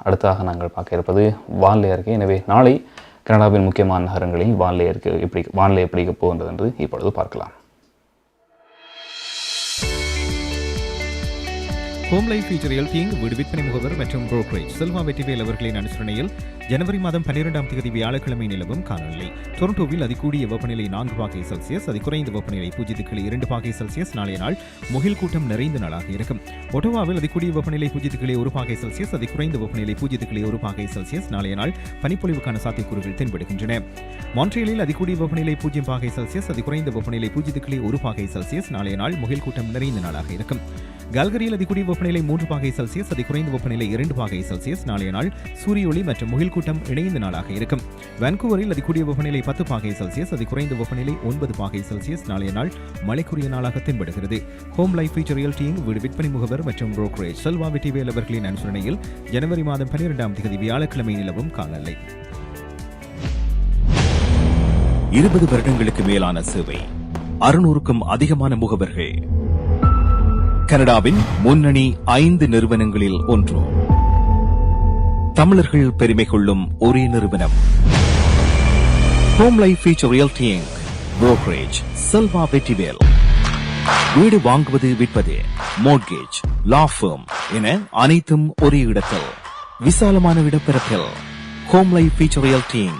அடுத்ததாக நாங்கள் பார்க்க இருப்பது வானிலை அறிக்கை. எனவே நாளை கனடாவின் முக்கியமான நகரங்களில் வானிலை எப்படி போகின்றது என்று இப்பொழுது பார்க்கலாம். ஹோம் லைஃப் ஃபியூச்சர் ரியாலிட்டிங் வீடு விற்பனை முகவர் மற்றும் புரோக்கரேஜ் செல்வா வெற்றிவேல் அவர்களின் அனுசரணையில் ஜனவரி மாதம் 12ஆம் தேதி வியாழக்கிழமை நிலவும் காலநிலை. டொரண்டோவில் அதிகூடிய வெப்பநிலை 4 பாகை செல்சியஸ், அதிகுறைந்த வெப்பநிலை 0.2 பாகை செல்சியஸ். நாளைய நாள் முகில் கூட்டம் நிறைந்த நாளாக இருக்கும். ஒட்டோவாவில் அதிகூடிய வெப்பநிலை 0.1 பாகை செல்சியஸ், அதிகுறைந்த வெப்பநிலை 0.1 பாகை செல்சியஸ். நாளைய நாள் பனிப்பொழிவுக்கான சாத்தியக்கூறுகள் தென்படுகின்றன. மான்ட்ரியலில் அதிகூடிய வெப்பநிலை 0 பாகை செல்சியஸ், அதிகுறைந்த வெப்பநிலை 0.1 பாகை செல்சியஸ். நாளைய நாள் முகில் கூட்டம் நிறைந்த நாளாக இருக்கும். கால்கரியில் அதிகூடிய வெப்பநிலை 3 பாகை செல்சியஸ், அதிகுறைந்த வெப்பநிலை 2 பாகை செல்சியஸ். நாளைய நாள் சூரிய ஒளி மற்றும் முகில் கூட்டம் இணைந்த நாளாக இருக்கும். வான்கூவரில் அதிகூடிய வெப்பநிலை 10 பாகை செல்சியஸ், அதிகுறைந்த வெப்பநிலை 9 பாகை செல்சியஸ். நாளைய நாள் மழைக்குரிய நாளாக தென்படுகிறது. ஹோம் லைஃப் ஃபியூச்சர் ரியாலிட்டிங் வீடு விற்பனை முகவர் மற்றும் புரோக்கரேஜ் செல்வா வெற்றிவேல் அவர்களின் அனுசரணையில் ஜனவரி மாதம் 12ஆம் தேதி வியாழக்கிழமை நிலவும் காலநிலை. 20 வருடங்களுக்கு மேலான சேவை, 600க்கும் அதிகமான முகவர்கள், கனடாவின் முன்னணி 5 நிறுவனங்களில் ஒன்று, தமிழர்கள் பெருமை கொள்ளும் ஒரே நிறுவனம், home life future realty inc brokerage Selva Vetrivel. வீடு வாங்குவது, விற்பது, மோட்கேஜ், லா ஃபர்ம் என அனைத்தும் ஒரே இடத்தில், விசாலமான இடப்பரப்பில். Home life future realty inc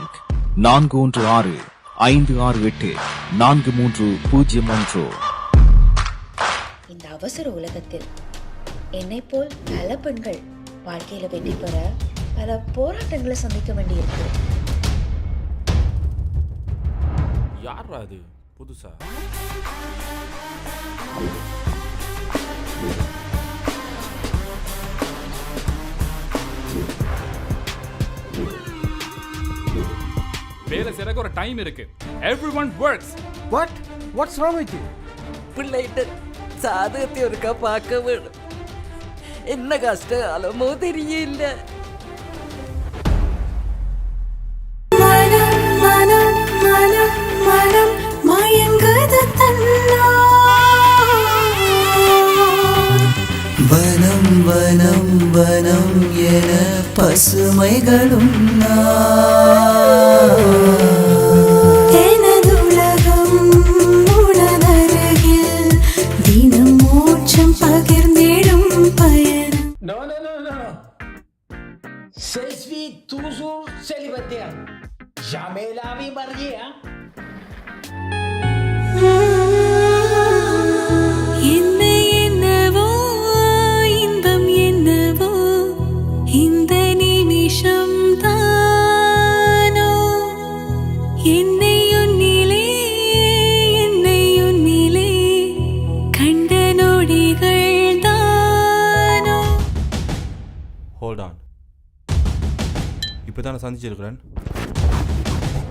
416-568-4301. இந்த அவசர உலகத்தில் என்னை போல் பல பெண்கள் வாழ்க்கையில வெற்றி பெற பல போராட்டங்களை சந்திக்க வேண்டியிருக்கு. யார் அது புதுசா? வேலை செய்யறதுக்கு ஒரு டைம் இருக்கு. Everyone works. What's wrong with you? பிள்ளைகிட்ட சாதகத்தை ஒருக்கா பார்க்க வேணும். என்ன கஷ்டம் அலமோ தெரியல. வனம் வனம் வனம் என பசுமைகளும் எனதுலகம் உனதருகில் தினம் மோட்சம் பகிர்ந்திடும் பயணம். Non. Je suis toujours célibataire. Jamais la vie mariée, hein? என்னை என்னவோ இன்பம் என்னவோ இந்த நிமிஷம் தானோ என்னை உன்னிலே கண்ட நொடிகள் தானோ. Hold on. இப்போதானே சந்திச்சிருக்கிறேன்.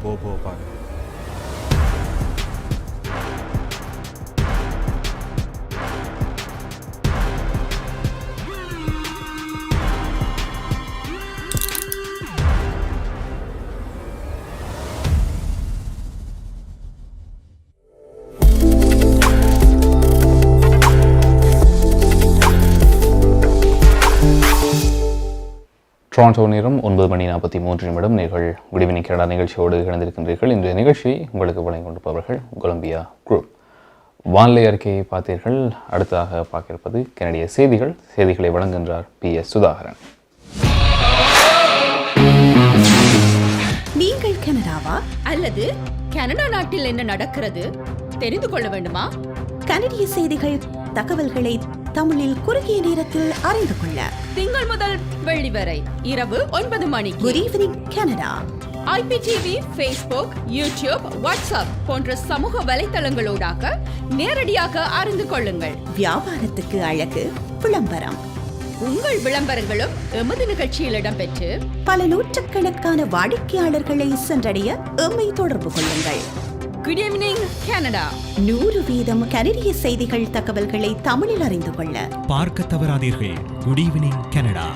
போ பாரு. டொரண்டோ நேரம் 9:43 நீங்கள் குட் ஈவினிங் கனடா நிகழ்ச்சியோடு இணைந்திருக்கின்றீர்கள். இன்றைய நிகழ்ச்சி உங்களுக்கு வழங்கி கொண்டிருப்பவர்கள் கொலம்பியா குரூப். வானிலை அறிக்கையை பார்த்தீர்கள். அடுத்ததாக பார்க்க இருப்பது கனடிய செய்திகளை வழங்குகின்றார் PS சுதாகரன். நீங்கள் கனடாவா அல்லது கனடா நாட்டில் என்ன நடக்கிறது தெரிந்து கொள்ள வேண்டுமா? கனடிய செய்திகள் தகவல்களை தமிழில் குறுகிய நேரத்தில் அறிந்து கொள்ள திங்கள் முதல் வெள்ளி வரை இரவு 9 மணிக்கு good evening Canada IPTV, Facebook, YouTube, WhatsApp போன்ற சமூக வலைத்தளங்களோடாக நேரடியாக அறிந்து கொள்ளுங்கள். வியாபாரத்துக்கு அழகு விளம்பரம். உங்கள் விளம்பரங்களும் எமது நிகழ்ச்சியில் இடம்பெற்று பல நூற்றுக்கணக்கான வாடிக்கையாளர்களை சென்றடைய எம்மை தொடர்பு கொள்ளுங்கள். Good evening Canada. 100% கனடிய செய்திகள் தகவல்களை தமிழில் அறிந்து கொள்ள பார்க்க தவறாதீர்கள். Good evening Canada.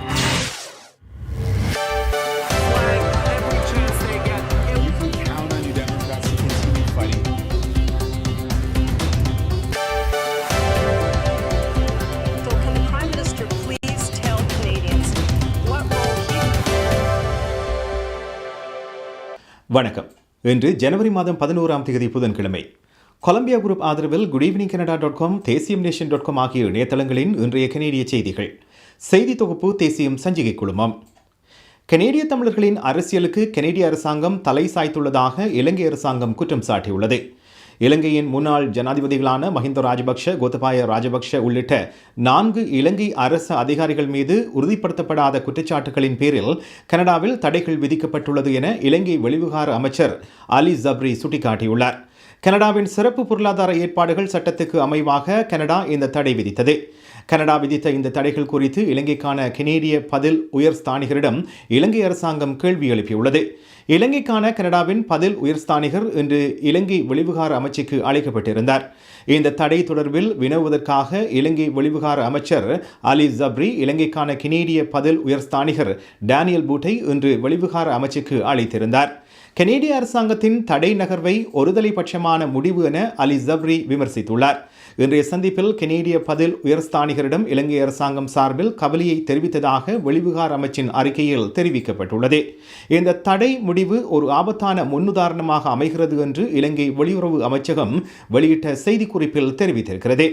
வணக்கம். இன்று ஜனவரி மாதம் 11ஆம் தேதி புதன்கிழமை. கொலம்பியா குரூப் ஆதரவில் goodevningcanada.com தேசியம்நேஷன்.com ஆகிய இணையதளங்களின் இன்றைய கனேடிய செய்திகள். செய்தி தொகுப்பு தேசியம் சஞ்சிகை குழுமம். கனேடிய தமிழர்களின் அரசியலுக்கு கனேடிய அரசாங்கம் தலை சாய்த்துள்ளதாக இலங்கை அரசாங்கம் குற்றம் சாட்டியுள்ளது. இலங்கையின் முன்னாள் ஜனாதிபதிகளான மஹிந்த ராஜபக்ஷ, கோத்தபாய ராஜபக்ஷ உள்ளிட்ட 4 இலங்கை அரசு அதிகாரிகள் மீது உறுதிப்படுத்தப்படாத குற்றச்சாட்டுகளின் பேரில் கனடாவில் தடைகள் விதிக்கப்பட்டுள்ளது என இலங்கை வெளிவிவகார அமைச்சர் அலி ஜப்ரி சுட்டிக்காட்டியுள்ளார். கனடாவின் சிறப்பு பொருளாதார ஏற்பாடுகள் சட்டத்துக்கு அமைவாக கனடா இந்த தடை விதித்தது. கனடா விதித்த இந்த தடைகள் குறித்து இலங்கைக்கான கனேடிய பதில் உயர்ஸ்தானிகரிடம் இலங்கை அரசாங்கம் கேள்வி எழுப்பியுள்ளது. இலங்கைக்கான கனடாவின் பதில் உயர்ஸ்தானிகர் இன்று இலங்கை வெளிவிவகார அமைச்சுக்கு அழைக்கப்பட்டிருந்தார். இந்த தடை தொடர்பில் வினவுவதற்காக இலங்கை வெளிவிவகார அமைச்சர் அலி ஜப்ரி இலங்கைக்கான கனேடிய பதில் உயர்ஸ்தானிகர் டேனியல் பூட்டை இன்று வெளிவிவகார அமைச்சுக்கு அழைத்திருந்தார். கனேடிய அரசாங்கத்தின் தடை நகர்வை ஒருதலைபட்சமான முடிவு என அலி ஜப்ரி விமர்சித்துள்ளார். இன்றைய சந்திப்பில் கனேடிய பதில் உயர்ஸ்தானிகரிடம் இலங்கை அரசாங்கம் சார்பில் கவலையை தெரிவித்ததாக வெளிவிவகார அமைச்சின் அறிக்கையில் தெரிவிக்கப்பட்டுள்ளது. இந்த தடை முடிவு ஒரு ஆபத்தான முன்னுதாரணமாக அமைகிறது என்று இலங்கை வெளியுறவு அமைச்சகம் வெளியிட்ட செய்திக்குறிப்பில் தெரிவித்திருக்கிறது.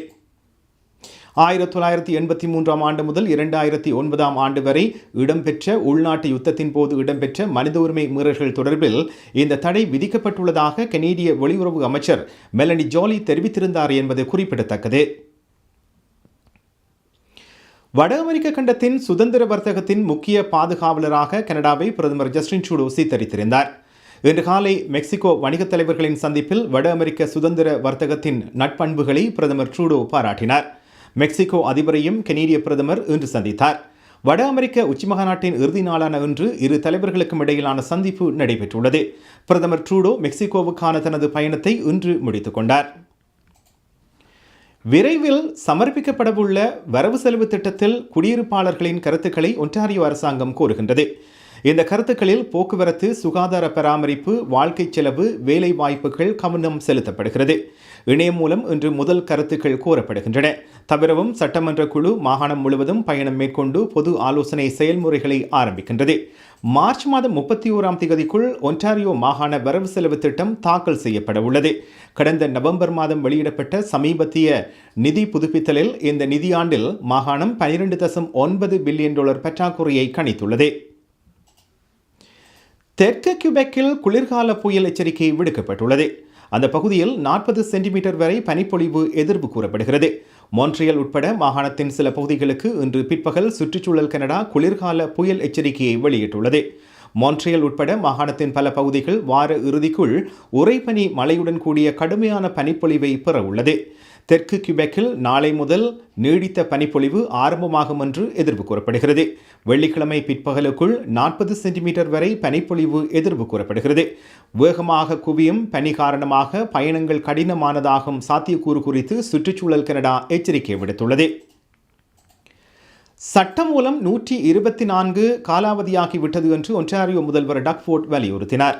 1983 ஆண்டு முதல் 2009 ஆண்டு வரை இடம்பெற்ற உள்நாட்டு யுத்தத்தின் போது இடம்பெற்ற மனித உரிமை மீறல்கள் தொடர்பில் இந்த தடை விதிக்கப்பட்டுள்ளதாக கனேடிய வெளியுறவு அமைச்சர் மெலனி ஜோலி தெரிவித்திருந்தார் என்பது குறிப்பிடத்தக்கது. வட அமெரிக்க கண்டத்தின் சுதந்திர வர்த்தகத்தின் முக்கிய பாதுகாவலராக கனடாவை பிரதமர் ஜஸ்டின் ட்ரூடோ சீர்திருத்திருந்தார். இன்று காலை மெக்சிகோ வணிகத் தலைவர்களின் சந்திப்பில் வட அமெரிக்க சுதந்திர வர்த்தகத்தின் நட்பண்புகளை பிரதமர் ட்ரூடோ பாராட்டினார். மெக்சிகோ அதிபரையும் கனேடிய பிரதமர் இன்று சந்தித்தார். வட அமெரிக்க உச்சிமாநாட்டின் இறுதி நாளான இன்று இரு தலைவர்களுக்கும் இடையிலான சந்திப்பு நடைபெற்றுள்ளது. பிரதமர் ட்ரூடோ மெக்சிகோவுக்கான தனது பயணத்தை இன்று முடித்துக் கொண்டார். விரைவில் சமர்ப்பிக்கப்படவுள்ள வரவு செலவு திட்டத்தில் குடியிருப்பாளர்களின் கருத்துக்களை ஒன்டாரியோ அரசாங்கம் கோருகின்றது. இந்த கருத்துக்களில் போக்குவரத்து, சுகாதார பராமரிப்பு, வாழ்க்கை செலவு, வேலை வாய்ப்புகள் கவனம் செலுத்தப்படுகிறது. இணையம் மூலம் இன்று முதல் கருத்துக்கள் கோரப்படுகின்றன. தவிரவும் சட்டமன்ற குழு மாகாணம் முழுவதும் பயணம் மேற்கொண்டு பொது ஆலோசனை செயல்முறைகளை ஆரம்பிக்கின்றது. மார்ச் மாதம் 31 ஒன்டாரியோ மாகாண வரவு செலவு திட்டம் தாக்கல் செய்யப்பட உள்ளது. கடந்த நவம்பர் மாதம் வெளியிடப்பட்ட சமீபத்திய நிதி புதுப்பித்தலில் இந்த நிதியாண்டில் மாகாணம் $12.9 பில்லியன் பற்றாக்குறையை கணித்துள்ளது. தெற்கு கியூபெக்கில் குளிர்கால புயல் எச்சரிக்கை விடுக்கப்பட்டுள்ளது. அந்த பகுதியில் 40 சென்டிமீட்டர் வரை பனிப்பொழிவு எதிர்ப்பு கூறப்படுகிறது. மொன்ட்ரியல் உட்பட மாகாணத்தின் சில பகுதிகளுக்கு இன்று பிற்பகல் சுற்றுச்சூழல் கனடா குளிர்கால புயல் எச்சரிக்கையை வெளியிட்டுள்ளது. மொன்ட்ரியல் உட்பட மாகாணத்தின் பல பகுதிகள் வார இறுதிக்குள் உறைபனி மழையுடன் கூடிய கடுமையான பனிப்பொழிவை பெற உள்ளது. தெற்கு கியூபெக்கில் நாளை முதல் நீடித்த பனிப்பொழிவு ஆரம்பமாகும் என்று எதிர்ப்பு கூறப்படுகிறது. வெள்ளிக்கிழமை பிற்பகலுக்குள் 40 சென்டிமீட்டர் வரை பனிப்பொழிவு எதிர்ப்பு கூறப்படுகிறது. வேகமாக குவியும் பனி காரணமாக பயணங்கள் கடினமானதாகும் சாத்தியக்கூறு குறித்து சுற்றுச்சூழல் கனடா எச்சரிக்கை விடுத்துள்ளது. சட்டம் மூலம் 124 காலாவதியாகிவிட்டது என்று ஒன்டாரியோ முதல்வர் டக்ஃபோர்ட் வலியுறுத்தினார்.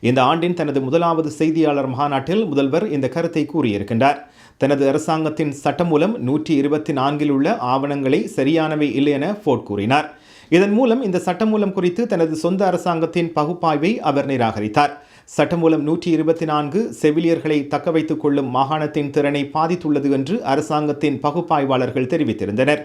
இந்த ஆண்டின் தனது முதலாவது செய்தியாளர் மாநாட்டில் முதல்வர் இந்த கருத்தை கூறியிருக்கின்றார். தனது அரசாங்கத்தின் சட்டமூலம் 124 உள்ள ஆவணங்களை சரியானவை இல்லை என ஃபோர்ட் கூறினார். இதன் மூலம் இந்த சட்டமூலம் குறித்து தனது சொந்த அரசாங்கத்தின் பகுப்பாய்வை அவர் நிராகரித்தார். சட்டமூலம் 124 செவிலியர்களை தக்கவைத்துக் கொள்ளும் மாகாணத்தின் திறனை பாதித்துள்ளது என்று அரசாங்கத்தின் பகுப்பாய்வாளர்கள் தெரிவித்திருந்தனர்.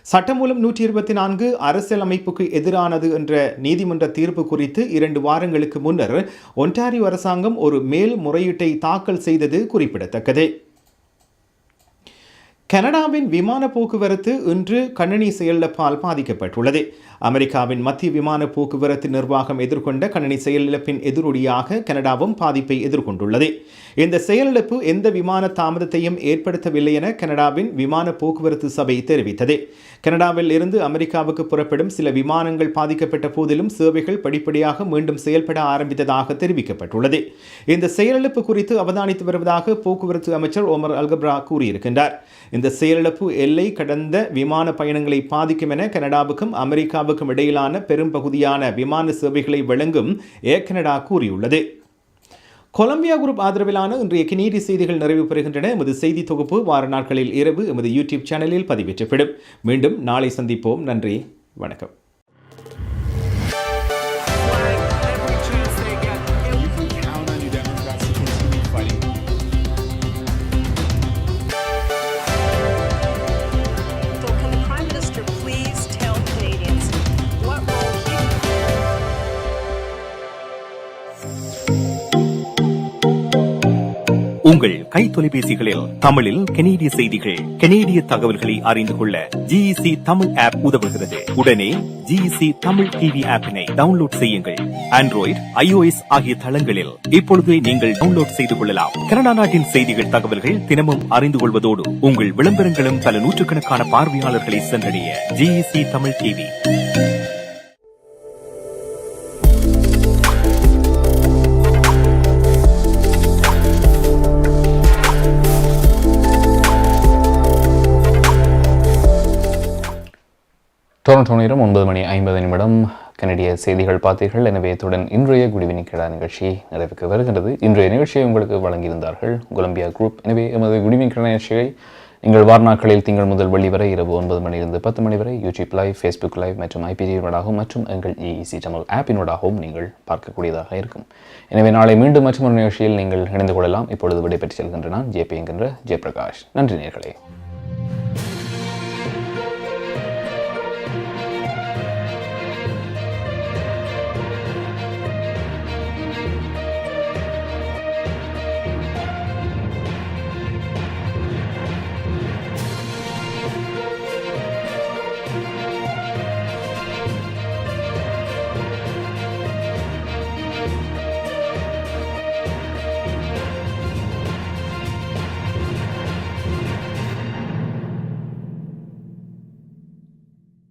சட்டமூலம் 124 அரசியல் அமைப்புக்கு எதிரானது என்ற நீதிமன்ற தீர்ப்பு குறித்து 2 வாரங்களுக்கு முன்னர் ஒன்டாரியோ அரசாங்கம் ஒரு மேல்முறையீட்டை தாக்கல் செய்தது குறிப்பிடத்தக்கது. கனடாவின் விமான போக்குவரத்து இன்று கணினி செயலிழப்பால் பாதிக்கப்பட்டுள்ளது. அமெரிக்காவின் மத்திய விமான போக்குவரத்து நிர்வாகம் எதிர்கொண்ட கணினி செயலிழப்பின் எதிரொலியாக கனடாவும் பாதிப்பை எதிர்கொண்டுள்ளது. இந்த செயலிழப்பு எந்த விமான தாமதத்தையும் ஏற்படுத்தவில்லை என கனடாவின் விமான போக்குவரத்து சபை தெரிவித்தது. கனடாவில் இருந்து அமெரிக்காவுக்கு புறப்படும் சில விமானங்கள் பாதிக்கப்பட்ட போதிலும் சேவைகள் படிப்படியாக மீண்டும் செயல்பட ஆரம்பித்ததாக தெரிவிக்கப்பட்டுள்ளது. இந்த செயலிழப்பு குறித்து அவதானித்து வருவதாக போக்குவரத்து அமைச்சர் ஒமர் அல்கப்ரா கூறியிருக்கின்றார். இந்த செயலிழப்பு எல்லை கடந்த விமான பயணங்களை பாதிக்கும் என கனடாவுக்கும் அமெரிக்காவுக்கும் இடையிலான பெரும் பகுதியான விமான சேவைகளை வழங்கும் ஏர் கனடா கூறியுள்ளது. கொலம்பியா குரூப் ஆதரவிலான இன்றைய கனேடிய செய்திகள் நிறைவு பெறுகின்றன. எமது செய்தி தொகுப்பு வார நாட்களில் இரவு எமது யூடியூப் சேனலில் பதிவேற்றப்படும். மீண்டும் நாளை சந்திப்போம். நன்றி, வணக்கம். உங்கள் கை தொலைபேசிகளில் தமிழில் கனேடிய செய்திகள், கனேடிய தகவல்களை அறிந்து கொள்ள GEC தமிழ் ஆப் உதவுகிறது. உடனே GEC தமிழ் டிவி ஆப்பினை டவுன்லோட் செய்யுங்கள். ஆண்ட்ராய்டு, iOS ஆகிய தளங்களில் இப்பொழுதே நீங்கள் டவுன்லோட் செய்து கொள்ளலாம். கனடா நாட்டின் செய்திகள், தகவல்கள் தினமும் அறிந்து கொள்வதோடு உங்கள் விளம்பரங்களும் பல நூற்றுக்கணக்கான பார்வையாளர்களை சென்றடைய GEC தமிழ் டிவி. டொரண்டோ நேரம் 9:50 கனடிய செய்திகள் பார்த்தீர்கள். எனவே இத்துடன் இன்றைய குட் ஈவினிங் கனடா நிகழ்ச்சி நிறைவுக்கு வருகின்றது. இன்றைய நிகழ்ச்சியை உங்களுக்கு வழங்கியிருந்தார்கள் கொலம்பியா குரூப். எனவே எமது குட் ஈவினிங் கனடா நிகழ்ச்சியை நீங்கள் வார நாட்களில் திங்கள் முதல் வெள்ளி வரை இரவு 9 மணியிலிருந்து 10 மணி வரை யூடியூப் லைவ், ஃபேஸ்புக் லைவ் மற்றும் IPG-ஊடாகவும் மற்றும் எங்கள் GEC தமிழ் ஆப்பினூடாகவும் நீங்கள் பார்க்கக்கூடியதாக இருக்கும். எனவே நாளை மீண்டும் மற்றொரு நிகழ்ச்சியில் நீங்கள் இணைந்து கொள்ளலாம். இப்பொழுது விடைபெற்று செல்கின்ற நான் JP என்கின்ற ஜெயபிரகாஷ். நன்றி நேயர்களே.